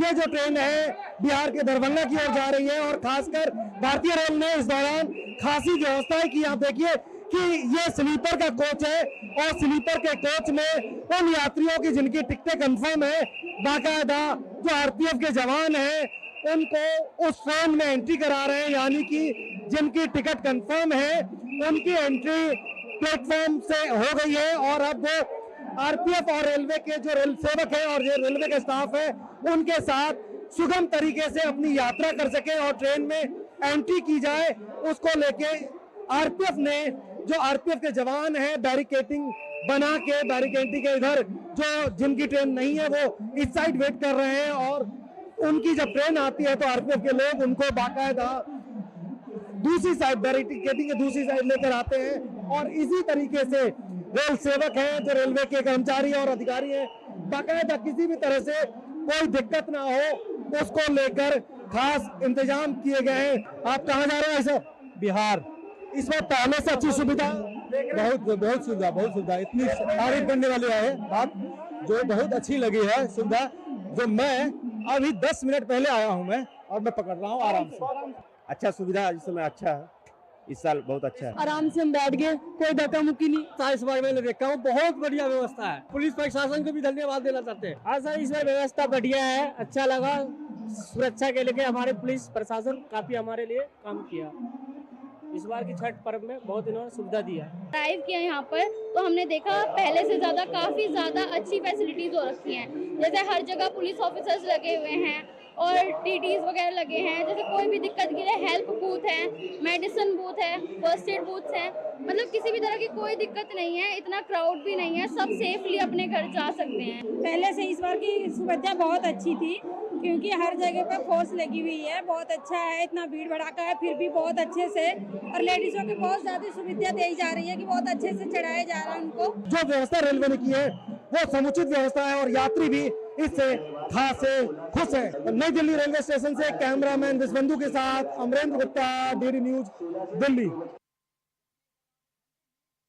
ये जो ट्रेन है बिहार के दरभंगा की ओर जा रही है और खासकर भारतीय रेल ने इस दौरान खासी व्यवस्थाएं की। आप देखिए कि ये स्लीपर का कोच है और स्लीपर के कोच में उन यात्रियों की जिनकी टिकटें कंफर्म है, बाकायदा जो आरपीएफ के जवान हैं उनको उस ट्रेन में एंट्री करा रहे हैं, यानी कि जिनकी टिकट कंफर्म है उनकी एंट्री प्लेटफॉर्म से हो गई है और अब आरपीएफ और रेलवे के जो रेल सेवक है और जो रेलवे के स्टाफ है उनके साथ सुगम तरीके से अपनी यात्रा कर सके और ट्रेन में एंट्री की जाए, उसको लेके आरपीएफ ने जो आरपीएफ के जवान हैं बैरिकेडिंग बना के बैरिकेडिंग के इधर जो जिनकी ट्रेन नहीं है वो इस साइड वेट कर रहे हैं और उनकी जब ट्रेन आती है तो आरपीएफ के लोग उनको बाकायदा दूसरी साइड बैरिकेडिंग के दूसरी साइड लेकर आते हैं और इसी तरीके से रेल सेवक हैं जो रेलवे के कर्मचारी और अधिकारी हैं बाकायदा किसी भी तरह से कोई दिक्कत ना हो उसको लेकर खास इंतजाम किए गए हैं। आप कहाँ जा रहे हैं सर? बिहार। इसमें पहले से अच्छी सुविधा बहुत सुविधा इतनी तारीफ करने वाली है बात जो बहुत अच्छी लगी है सुविधा जो मैं अभी 10 मिनट पहले आया हूँ मैं और मैं पकड़ रहा हूँ आराम से। अच्छा सुविधा इस समय अच्छा है, इस साल बहुत अच्छा है। आराम से हम बैठ गए, कोई धक्का मुक्की नहीं। सारे इस बार मैंने देखा हूँ बहुत बढ़िया व्यवस्था है। पुलिस प्रशासन को भी धन्यवाद देना चाहते हैं। हाँ सर इस बार व्यवस्था बढ़िया है, अच्छा लगा। सुरक्षा के लिए हमारे पुलिस प्रशासन काफी हमारे लिए काम किया। इस बार की छठ पर्व में बहुत इन्होंने सुविधा दिया। ड्राइव किया यहाँ पर तो हमने देखा पहले से ज्यादा काफी ज्यादा अच्छी फैसिलिटीज हो रखी हैं। जैसे हर जगह पुलिस ऑफिसर्स लगे हुए हैं और टीटीज वगैरह लगे हैं। जैसे कोई भी दिक्कत के लिए हेल्प बूथ है, मेडिसिन बूथ है, फर्स्ट एड बूथ है। मतलब किसी भी तरह की कोई दिक्कत नहीं है, इतना क्राउड भी नहीं है, सब सेफली अपने घर जा सकते हैं। पहले से इस बार की सुविधा बहुत अच्छी थी क्योंकि हर जगह पर फोर्स लगी हुई है, बहुत अच्छा है। इतना भीड़ भड़ाका है फिर भी बहुत अच्छे से और लेडीजों की बहुत ज्यादा सुविधा दी जा रही है कि बहुत अच्छे से चढ़ाया जा रहा है उनको। जो व्यवस्था रेलवे ने की है वो समुचित व्यवस्था है और यात्री भी इससे खासे खुश है। नई दिल्ली रेलवे स्टेशन से कैमरामैन विश्वबंधु के साथ अमरेंद्र गुप्ता, डीडी न्यूज, दिल्ली।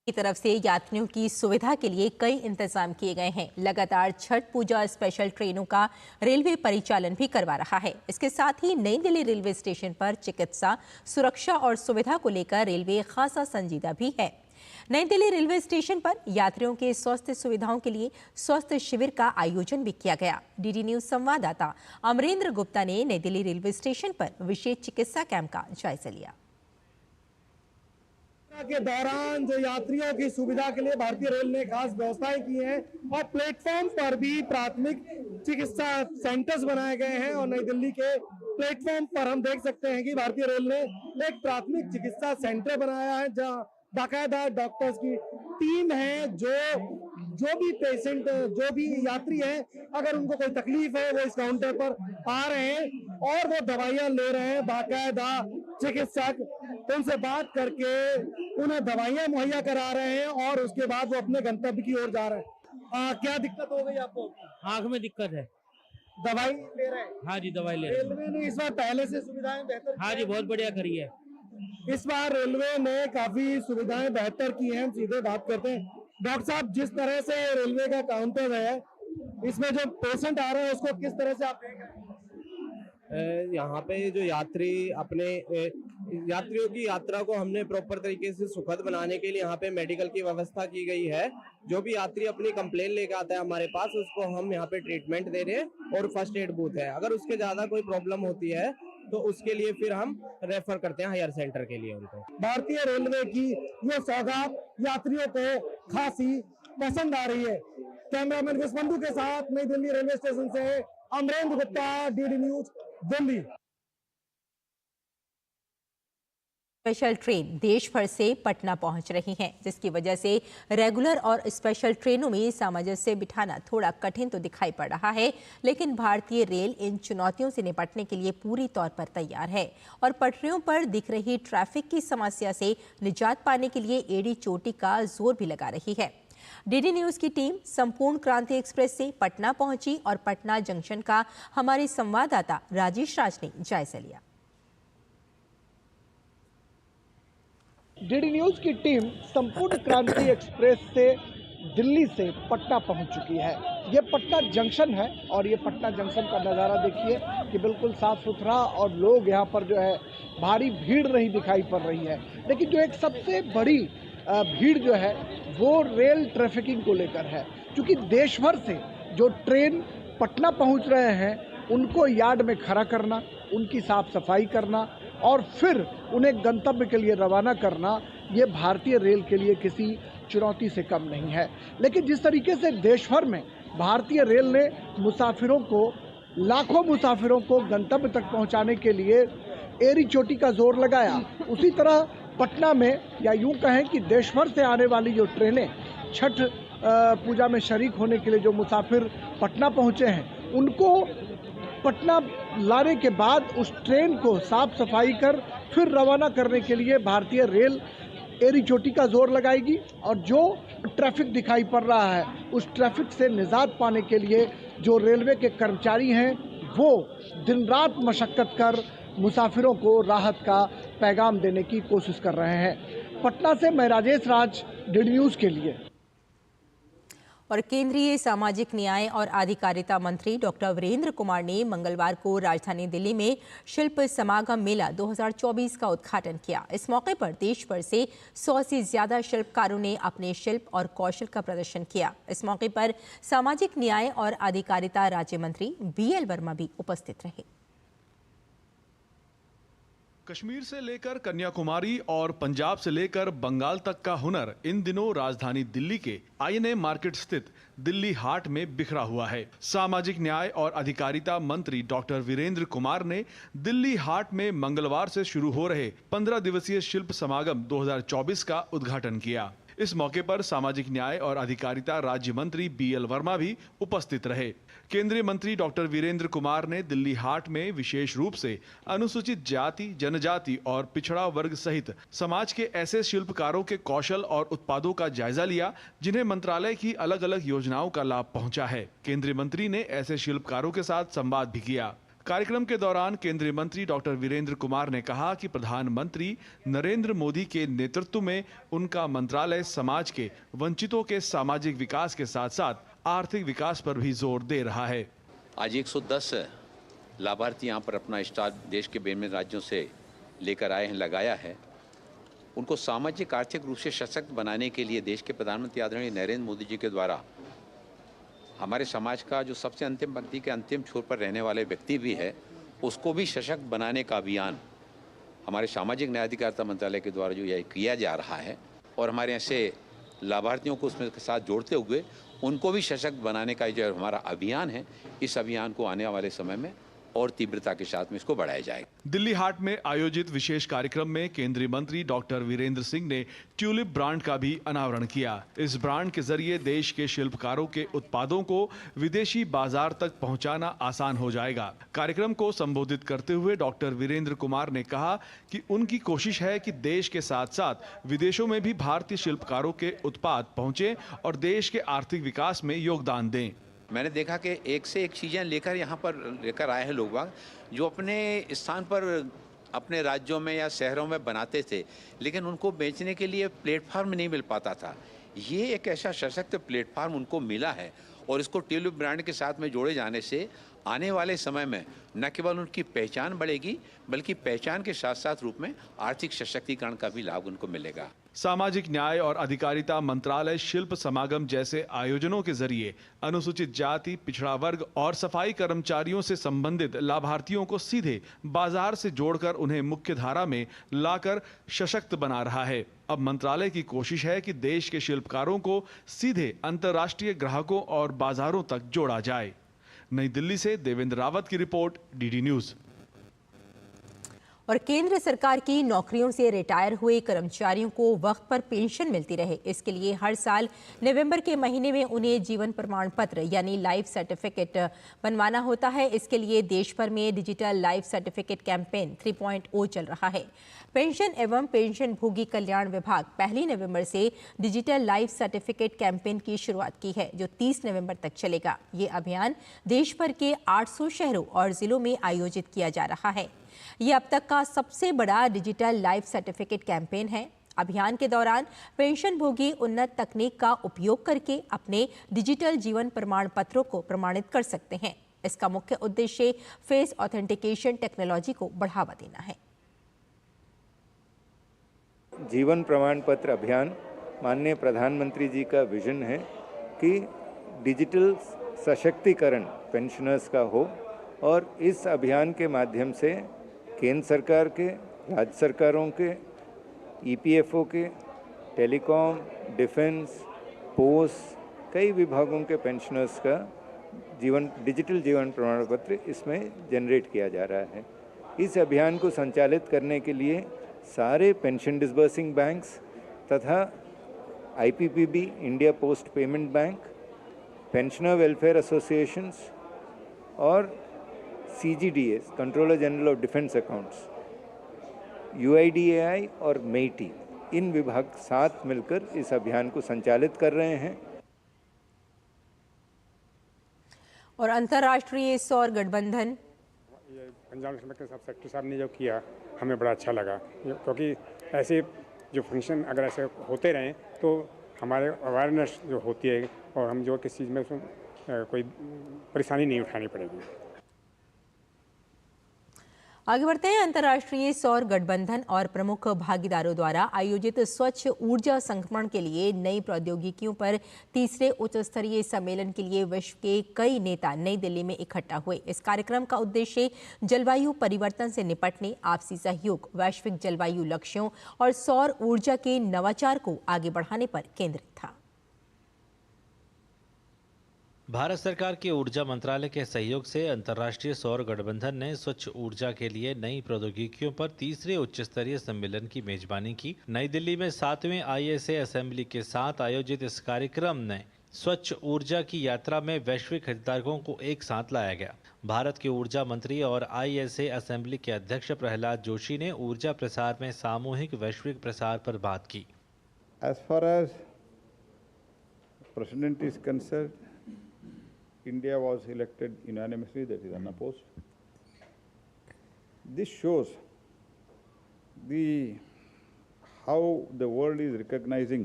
की तरफ से यात्रियों की सुविधा के लिए कई इंतजाम किए गए हैं। लगातार छठ पूजा स्पेशल ट्रेनों का रेलवे परिचालन भी करवा रहा है। इसके साथ ही नई दिल्ली रेलवे स्टेशन पर चिकित्सा, सुरक्षा और सुविधा को लेकर रेलवे खासा संजीदा भी है। नई दिल्ली रेलवे स्टेशन पर यात्रियों के स्वास्थ्य सुविधाओं के लिए स्वास्थ्य शिविर का आयोजन भी किया गया। डीडी न्यूज संवाददाता अमरेंद्र गुप्ता ने नई दिल्ली रेलवे स्टेशन पर विशेष चिकित्सा कैंप का जायजा लिया। के दौरान जो यात्रियों की सुविधा के लिए भारतीय रेल ने खास व्यवस्थाएं की हैं और प्लेटफॉर्म पर भी प्राथमिक चिकित्सा सेंटर्स बनाए गए हैं और नई दिल्ली के प्लेटफॉर्म पर हम देख सकते हैं कि भारतीय रेल ने एक प्राथमिक चिकित्सा सेंटर बनाया है जहां बाकायदा डॉक्टर्स की टीम है जो भी पेशेंट, जो भी यात्री हैं, अगर उनको कोई तकलीफ है वो इस काउंटर पर आ रहे हैं और वो दवाइयां ले रहे हैं। बाकायदा चिकित्सक उनसे बात करके उन्हें दवाइयां मुहैया करा रहे हैं और उसके बाद वो अपने गंतव्य की ओर जा रहे हैं। क्या दिक्कत हो गई आपको? आंख में दिक्कत है। दवाई ले रहे हैं? हाँ जी, दवाई ले रहे हैं। रेलवे ने इस बार पहले से सुविधाएं बेहतर? हाँ जी, बहुत बढ़िया करी है। इस बार रेलवे ने काफी सुविधाएं बेहतर की हैं। हम सीधे बात करते हैं। डॉक्टर साहब, जिस तरह से रेलवे का काउंटर है, इसमें जो पेशेंट आ रहे हैं उसको किस तरह से आप देख रहे हैं? यहाँ पे जो यात्री अपने यात्रियों की यात्रा को हमने प्रॉपर तरीके से सुखद बनाने के लिए यहाँ पे मेडिकल की व्यवस्था की गई है। जो भी यात्री अपनी कंप्लेन लेकर आता है हमारे पास, उसको हम यहाँ पे ट्रीटमेंट दे रहे हैं और फर्स्ट एड बूथ है। अगर उसके ज्यादा कोई प्रॉब्लम होती है तो उसके लिए फिर हम रेफर करते हैं हायर सेंटर के लिए उनको। भारतीय रेलवे की ये सौगात यात्रियों को खासी पसंद आ रही है। कैमरामैन विश्वबंधु के साथ नई दिल्ली रेलवे स्टेशन से Amarendra Gupta, DD news, Delhi. Special train देश भर से पटना पहुंच रही हैं, जिसकी वजह से रेगुलर और स्पेशल ट्रेनों में सामंजस्य बिठाना थोड़ा कठिन तो दिखाई पड़ रहा है, लेकिन भारतीय रेल इन चुनौतियों से निपटने के लिए पूरी तौर पर तैयार है और पटरियों पर दिख रही ट्रैफिक की समस्या से निजात पाने के लिए एड़ी चोटी का जोर भी लगा रही है। डीडी न्यूज की टीम संपूर्ण क्रांति एक्सप्रेस से पटना पहुंची और पटना जंक्शन का हमारे संवाददाता राजेश राज ने जायजा लिया। डीडी न्यूज की टीम संपूर्ण क्रांति एक्सप्रेस से दिल्ली से पटना पहुंच चुकी है। ये पटना जंक्शन है और ये पटना जंक्शन का नज़ारा देखिए कि बिल्कुल साफ सुथरा और लोग यहाँ पर जो है भारी भीड़ नहीं दिखाई पड़ रही है। लेकिन जो एक सबसे बड़ी भीड़ जो है वो रेल ट्रैफिकिंग को लेकर है, क्योंकि देश भर से जो ट्रेन पटना पहुँच रहे हैं उनको यार्ड में खड़ा करना, उनकी साफ सफाई करना और फिर उन्हें गंतव्य के लिए रवाना करना, ये भारतीय रेल के लिए किसी चुनौती से कम नहीं है। लेकिन जिस तरीके से देश भर में भारतीय रेल ने मुसाफिरों को, लाखों मुसाफिरों को गंतव्य तक पहुंचाने के लिए एड़ी चोटी का जोर लगाया, उसी तरह पटना में, या यूं कहें कि देश भर से आने वाली जो ट्रेनें छठ पूजा में शरीक होने के लिए जो मुसाफिर पटना पहुंचे हैं, उनको पटना लाने के बाद उस ट्रेन को साफ सफाई कर फिर रवाना करने के लिए भारतीय रेल एड़ी चोटी का जोर लगाएगी और जो ट्रैफिक दिखाई पड़ रहा है उस ट्रैफिक से निजात पाने के लिए जो रेलवे के कर्मचारी हैं वो दिन रात मशक्कत कर मुसाफिरों को राहत का पैगाम देने की कोशिश कर रहे हैं। पटना से मैं राजेश राज, डीडी न्यूज़ के लिए। और केंद्रीय सामाजिक न्याय और अधिकारिता मंत्री डॉक्टर वीरेंद्र कुमार ने मंगलवार को राजधानी दिल्ली में शिल्प समागम मेला 2024 का उद्घाटन किया। इस मौके पर देश भर से 100 से ज्यादा शिल्पकारों ने अपने शिल्प और कौशल का प्रदर्शन किया। इस मौके पर सामाजिक न्याय और अधिकारिता राज्य मंत्री BL वर्मा भी उपस्थित रहे। कश्मीर से लेकर कन्याकुमारी और पंजाब से लेकर बंगाल तक का हुनर इन दिनों राजधानी दिल्ली के INA मार्केट स्थित दिल्ली हाट में बिखरा हुआ है। सामाजिक न्याय और अधिकारिता मंत्री डॉक्टर वीरेंद्र कुमार ने दिल्ली हाट में मंगलवार से शुरू हो रहे 15 दिवसीय शिल्प समागम 2024 का उद्घाटन किया। इस मौके पर सामाजिक न्याय और अधिकारिता राज्य मंत्री BL वर्मा भी उपस्थित रहे। केंद्रीय मंत्री डॉक्टर वीरेंद्र कुमार ने दिल्ली हाट में विशेष रूप से अनुसूचित जाति, जनजाति और पिछड़ा वर्ग सहित समाज के ऐसे शिल्पकारों के कौशल और उत्पादों का जायजा लिया जिन्हें मंत्रालय की अलग अलग योजनाओं का लाभ पहुंचा है। केंद्रीय मंत्री ने ऐसे शिल्पकारों के साथ संवाद भी किया। कार्यक्रम के दौरान केंद्रीय मंत्री डॉक्टर वीरेंद्र कुमार ने कहा कि प्रधानमंत्री नरेंद्र मोदी के नेतृत्व में उनका मंत्रालय समाज के वंचितों के सामाजिक विकास के साथ साथ आर्थिक विकास पर भी जोर दे रहा है। आज 110 लाभार्थी यहाँ पर अपना स्टाल देश के विभिन्न राज्यों से लेकर आए हैं, लगाया है। उनको सामाजिक आर्थिक रूप से सशक्त बनाने के लिए देश के प्रधानमंत्री आदरणीय नरेंद्र मोदी जी के द्वारा हमारे समाज का जो सबसे अंतिम पंक्ति के अंतिम छोर पर रहने वाले व्यक्ति भी है, उसको भी सशक्त बनाने का अभियान हमारे सामाजिक न्याय अधिकारिता मंत्रालय के द्वारा जो यह किया जा रहा है और हमारे ऐसे लाभार्थियों को उसमें के साथ जोड़ते हुए उनको भी सशक्त बनाने का जो हमारा अभियान है, इस अभियान को आने वाले समय में और तीव्रता के साथ में इसको बढ़ाया जाएगा। दिल्ली हाट में आयोजित विशेष कार्यक्रम में केंद्रीय मंत्री डॉक्टर वीरेंद्र सिंह ने ट्यूलिप ब्रांड का भी अनावरण किया। इस ब्रांड के जरिए देश के शिल्पकारों के उत्पादों को विदेशी बाजार तक पहुंचाना आसान हो जाएगा। कार्यक्रम को संबोधित करते हुए डॉक्टर वीरेंद्र कुमार ने कहा कि उनकी कोशिश है कि देश के साथ साथ विदेशों में भी भारतीय शिल्पकारों के उत्पाद पहुंचे और देश के आर्थिक विकास में योगदान दें। मैंने देखा कि एक से एक चीज़ें लेकर यहाँ पर लेकर आए हैं लोग बाग, जो अपने स्थान पर अपने राज्यों में या शहरों में बनाते थे, लेकिन उनको बेचने के लिए प्लेटफार्म नहीं मिल पाता था। ये एक ऐसा सशक्त प्लेटफार्म उनको मिला है और इसको ट्यूलिप ब्रांड के साथ में जोड़े जाने से आने वाले समय में न केवल उनकी पहचान बढ़ेगी, बल्कि पहचान के साथ साथ रूप में आर्थिक सशक्तिकरण का भी लाभ उनको मिलेगा। सामाजिक न्याय और अधिकारिता मंत्रालय शिल्प समागम जैसे आयोजनों के जरिए अनुसूचित जाति, पिछड़ा वर्ग और सफाई कर्मचारियों से संबंधित लाभार्थियों को सीधे बाजार से जोड़कर उन्हें मुख्य धारा में लाकर सशक्त बना रहा है। अब मंत्रालय की कोशिश है कि देश के शिल्पकारों को सीधे अंतर्राष्ट्रीय ग्राहकों और बाजारों तक जोड़ा जाए। नई दिल्ली से देवेंद्र रावत की रिपोर्ट, DD न्यूज। और केंद्र सरकार की नौकरियों से रिटायर हुए कर्मचारियों को वक्त पर पेंशन मिलती रहे, इसके लिए हर साल नवंबर के महीने में उन्हें जीवन प्रमाण पत्र यानी लाइफ सर्टिफिकेट बनवाना होता है। इसके लिए देश भर में डिजिटल लाइफ सर्टिफिकेट कैंपेन 3.0 चल रहा है। पेंशन एवं पेंशन भोगी कल्याण विभाग 1 नवंबर से डिजिटल लाइफ सर्टिफिकेट कैंपेन की शुरुआत की है, जो 30 नवंबर तक चलेगा। ये अभियान देश भर के 800 शहरों और जिलों में आयोजित किया जा रहा है। ये अब तक का सबसे बड़ा डिजिटल लाइफ सर्टिफिकेट कैंपेन है। अभियान के दौरान पेंशन भोगी उन्नत तकनीक का उपयोग करके अपने डिजिटल जीवन प्रमाण पत्रों को प्रमाणित कर सकते हैं। इसका मुख्य उद्देश्य फेस ऑथेंटिकेशन टेक्नोलॉजी को बढ़ावा देना है। जीवन प्रमाण पत्र अभियान माननीय प्रधानमंत्री जी का विजन है कि डिजिटल सशक्तिकरण पेंशनर्स का हो और इस अभियान के माध्यम से केंद्र सरकार के, राज्य सरकारों के, EPFO के, टेलीकॉम, डिफेंस, पोस्ट, कई विभागों के पेंशनर्स का डिजिटल जीवन प्रमाण पत्र इसमें जनरेट किया जा रहा है। इस अभियान को संचालित करने के लिए सारे पेंशन डिसबर्सिंग बैंक्स तथा IPPB, India post payment bank, pensioner welfare associations और CGDS, controller general of defence accounts, UIDAI और MEITI, इन विभाग साथ मिलकर इस अभियान को संचालित कर रहे हैं। और अंतर्राष्ट्रीय सौर गठबंधन पंजाब नेशनल के सेक्रेटरी साहब ने जो किया हमें बड़ा अच्छा लगा, क्योंकि ऐसे जो फंक्शन अगर ऐसे होते रहें तो हमारे अवेयरनेस जो होती है और हम जो किसी चीज़ में उसमें कोई परेशानी नहीं उठानी पड़ेगी। आगे बढ़ते हैं। अंतर्राष्ट्रीय सौर गठबंधन और प्रमुख भागीदारों द्वारा आयोजित स्वच्छ ऊर्जा संक्रमण के लिए नई प्रौद्योगिकियों पर तीसरे उच्च स्तरीय सम्मेलन के लिए विश्व के कई नेता नई दिल्ली में इकट्ठा हुए। इस कार्यक्रम का उद्देश्य जलवायु परिवर्तन से निपटने, आपसी सहयोग, वैश्विक जलवायु लक्ष्यों और सौर ऊर्जा के नवाचार को आगे बढ़ाने पर केंद्रित था। भारत सरकार के ऊर्जा मंत्रालय के सहयोग से अंतर्राष्ट्रीय सौर गठबंधन ने स्वच्छ ऊर्जा के लिए नई प्रौद्योगिकियों पर तीसरे उच्च स्तरीय सम्मेलन की मेजबानी की। नई दिल्ली में 7वें ISA असेंबली के साथ आयोजित इस कार्यक्रम में स्वच्छ ऊर्जा की यात्रा में वैश्विक हितधारकों को एक साथ लाया गया। भारत के ऊर्जा मंत्री और ISA असेंबली के अध्यक्ष प्रहलाद जोशी ने ऊर्जा प्रसार में सामूहिक वैश्विक प्रसार पर बात की। As far as President is concerned, India was elected unanimously, that is unopposed. This shows how the world is recognizing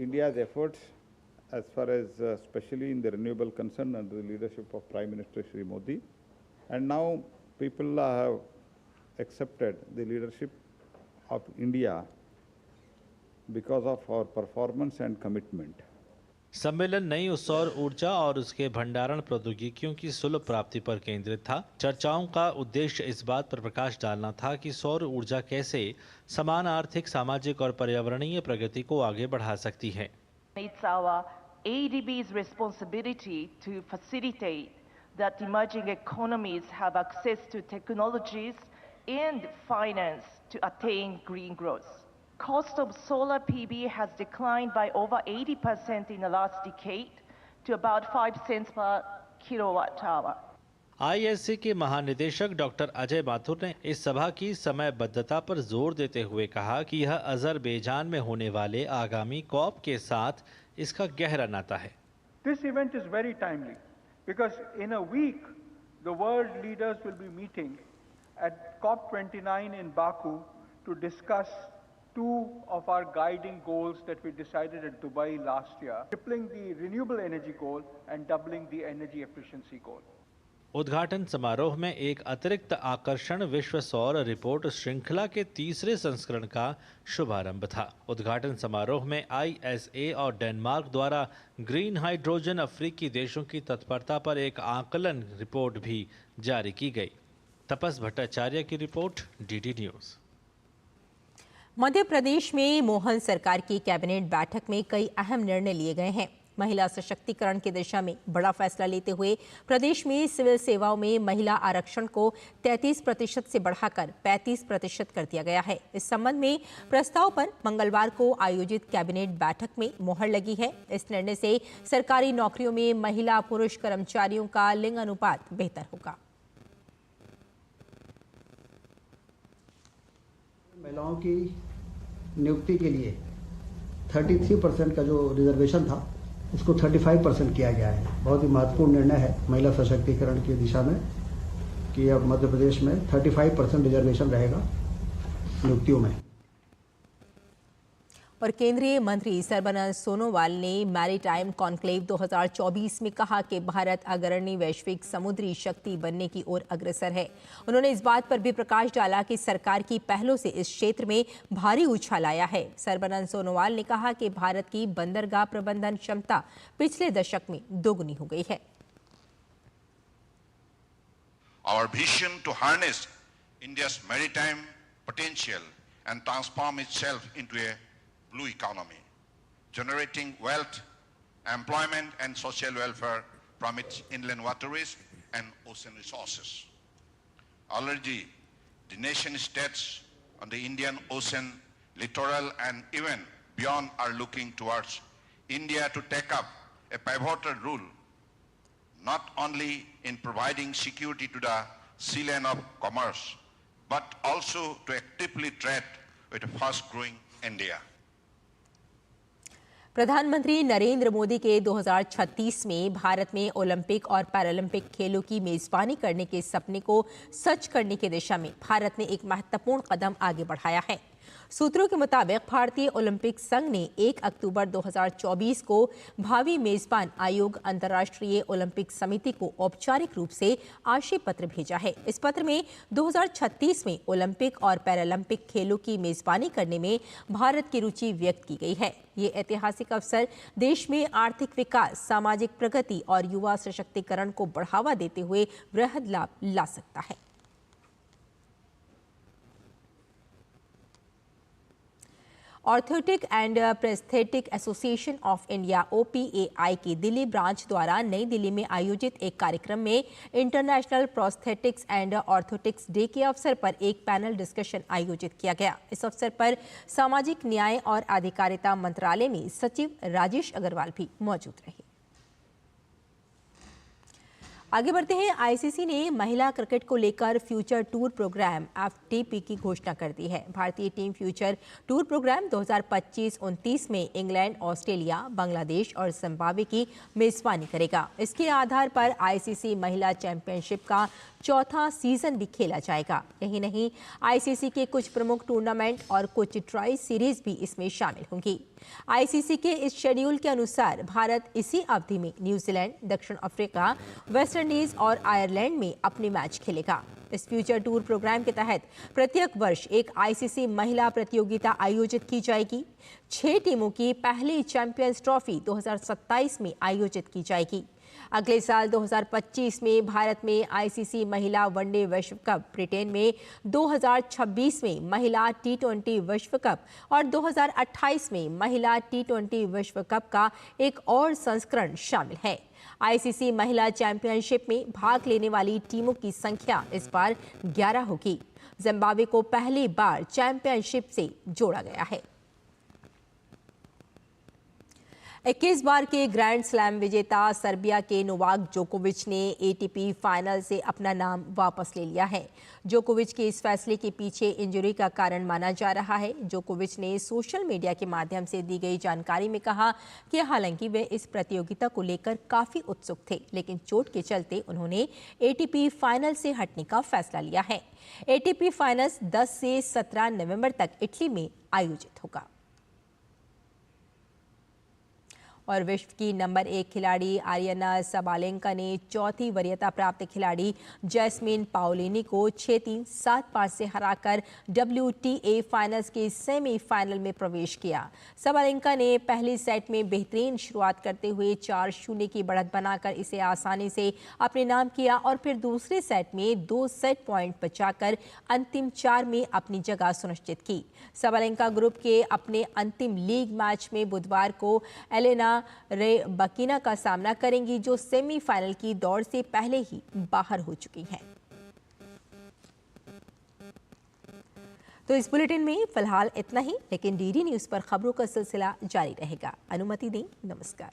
India's efforts as far as especially in the renewable concern under the leadership of Prime Minister Shri Modi. And now people have accepted the leadership of India because of our performance and commitment. सम्मेलन नई सौर ऊर्जा और उसके भंडारण प्रौद्योगिकियों की सुलभ प्राप्ति पर केंद्रित था। चर्चाओं का उद्देश्य इस बात पर प्रकाश डालना था कि सौर ऊर्जा कैसे समान आर्थिक, सामाजिक और पर्यावरणीय प्रगति को आगे बढ़ा सकती है। It's our ADB's responsibility to facilitate that emerging economies have access to technologies and finance to attain green growth. Cost of solar PV has declined by over 80% in the last decade to about 5 cents per kilowatt hour. ISA के महानिदेशक doctor Ajay Mathur ने इस सभा की समयबद्धता पर जोर देते हुए कहा कि यह अजरबैजान में होने वाले आगामी COP के साथ इसका गहरा नाता है। This event is very timely because in a week the world leaders will be meeting at COP29 in Baku to discuss two of our guiding goals that we decided at Dubai last year, tripling the renewable energy goal and doubling the energy efficiency goal. उद्घाटन समारोह में एक अतिरिक्त आकर्षण विश्व सौर report श्रृंखला के तीसरे संस्करण का शुभारंभ था। उद्घाटन समारोह में ISA और डेनमार्क द्वारा ग्रीन हाइड्रोजन अफ्रीकी देशों की तत्परता पर एक आकलन रिपोर्ट भी जारी की गई। तपस भट्टाचार्य की report, DD news. Madhya Pradesh में मोहन सरकार की कैबिनेट बैठक में कई अहम निर्णय लिए गए हैं। महिला सशक्तिकरण की दिशा में बड़ा फैसला लेते हुए प्रदेश में सिविल सेवाओं में महिला आरक्षण को 33% से बढ़ाकर 35% कर दिया गया है। इस संबंध में प्रस्ताव पर मंगलवार को आयोजित कैबिनेट बैठक में मोहर लगी है। इस निर्णय से सरकारी नौकरियों में महिला पुरुष कर्मचारियों का लिंग अनुपात बेहतर होगा। महिलाओं की नियुक्ति के लिए 33% का जो रिजर्वेशन था उसको 35% किया गया है। बहुत ही महत्वपूर्ण निर्णय है महिला सशक्तिकरण की दिशा में कि अब मध्य प्रदेश में 35% रिजर्वेशन रहेगा नियुक्तियों में। और केंद्रीय मंत्री सर्बानंद सोनोवाल ने मैरीटाइम कॉन्क्लेव 2024 में कहा कि भारत अग्रणी वैश्विक समुद्री शक्ति बनने की ओर अग्रसर है। उन्होंने इस बात पर भी प्रकाश डाला कि सरकार की पहलों से इस क्षेत्र में भारी उछाल आया है। सर्बानंद सोनोवाल ने कहा कि भारत की बंदरगाह प्रबंधन क्षमता पिछले दशक में दोगुनी हो गई है। Our vision to harness India's maritime potential and transform itself into a blue economy, generating wealth, employment and social welfare from its inland waterways and ocean resources. Already, the nation states on the Indian Ocean, littoral and even beyond are looking towards India to take up a pivotal role, not only in providing security to the sea lane of commerce, but also to actively trade with a fast-growing India. प्रधानमंत्री नरेंद्र मोदी के 2036 में भारत में Olympic और Paralympic खेलों की मेजबानी करने के सपने को सच करने की दिशा में भारत ने एक महत्वपूर्ण कदम आगे बढ़ाया है। सूत्रों के मुताबिक भारतीय ओलंपिक संघ ने 1 अक्टूबर 2024 को भावी मेजबान आयोग अंतर्राष्ट्रीय ओलंपिक समिति को औपचारिक रूप से आशय पत्र भेजा है। इस पत्र में 2036 में ओलंपिक और पैरालंपिक खेलों की मेजबानी करने में भारत की रुचि व्यक्त की गई है। ये ऐतिहासिक अवसर देश में आर्थिक विकास, सामाजिक प्रगति और युवा सशक्तिकरण को बढ़ावा देते हुए वृहद लाभ ला सकता है। Orthotic and prosthetic association of India OPAI की दिल्ली ब्रांच द्वारा नई दिल्ली में आयोजित एक कार्यक्रम में international prosthetics and orthotics day के अवसर पर एक पैनल डिस्कशन आयोजित किया गया। इस अवसर पर सामाजिक न्याय और अधिकारिता मंत्रालय में सचिव राजेश अग्रवाल भी मौजूद रहे। आगे बढ़ते हैं। आईसीसी ने महिला क्रिकेट को लेकर फ्यूचर टूर प्रोग्राम FTP की घोषणा कर दी है। भारतीय टीम फ्यूचर टूर प्रोग्राम 2025-29 में इंग्लैंड, ऑस्ट्रेलिया, बांग्लादेश और जिम्बाब्वे की मेजबानी करेगा। इसके आधार पर आईसीसी महिला चैंपियनशिप का चौथा सीजन भी खेला जाएगा। यही नहीं, आईसीसी के कुछ प्रमुख टूर्नामेंट और कुछ ट्राई सीरीज भी इसमें शामिल होंगी। आईसीसी के इस शेड्यूल के अनुसार भारत इसी अवधि में न्यूजीलैंड, दक्षिण अफ्रीका, वेस्ट इंडीज और आयरलैंड में अपने मैच खेलेगा। इस फ्यूचर टूर प्रोग्राम के तहत प्रत्येक वर्ष एक आईसीसी महिला प्रतियोगिता आयोजित की जाएगी। 6 टीमों की पहली चैंपियंस ट्रॉफी 2027 में आयोजित की जाएगी। अगले साल 2025 में भारत में आईसीसी महिला वनडे विश्व कप, ब्रिटेन में 2026 में महिला T20 विश्व कप और 2028 में महिला T20 विश्व कप का एक और संस्करण शामिल है। आईसीसी महिला चैंपियनशिप में भाग लेने वाली टीमों की संख्या इस बार 11 होगी। जिम्बाब्वे को पहली बार चैंपियनशिप से जोड़ा गया है। 21 बार के ग्रैंड स्लैम विजेता सर्बिया के नोवाक जोकोविच ने ATP फाइनल से अपना नाम वापस ले लिया है। जोकोविच के इस फैसले के पीछे इंजरी का कारण माना जा रहा है। जोकोविच ने सोशल मीडिया के माध्यम से दी गई जानकारी में कहा कि हालांकि वे इस प्रतियोगिता को लेकर काफी उत्सुक थे, लेकिन चोट के चलते उन्होंने ATP फाइनल से हटने का फैसला लिया है। ATP फाइनल्स 10 से 17 नवंबर तक इटली में आयोजित होगा। और विश्व की नंबर 1 खिलाड़ी आरियाना सबालेंका ने चौथी वरीयता प्राप्त खिलाड़ी जैस्मिन पाओलिनी को 6-3, 7-5 से हराकर WTA फाइनल्स के सेमीफाइनल में प्रवेश किया। सबालेंका ने पहले सेट में बेहतरीन शुरुआत करते हुए 4-0 की बढ़त बनाकर इसे आसानी से अपने नाम किया और फिर दूसरे सेट में 2 सेट पॉइंट बचाकर अंतिम 4 में अपनी जगह सुनिश्चित की। सबालेंका ग्रुप के अपने अंतिम लीग मैच में बुधवार को एलेना रेबकीना का सामना करेंगी, जो सेमीफाइनल की दौड़ से पहले ही बाहर हो चुकी हैं। तो इस बुलेटिन में फिलहाल इतना ही, लेकिन DD न्यूज पर खबरों का सिलसिला जारी रहेगा। अनुमति दें। नमस्कार।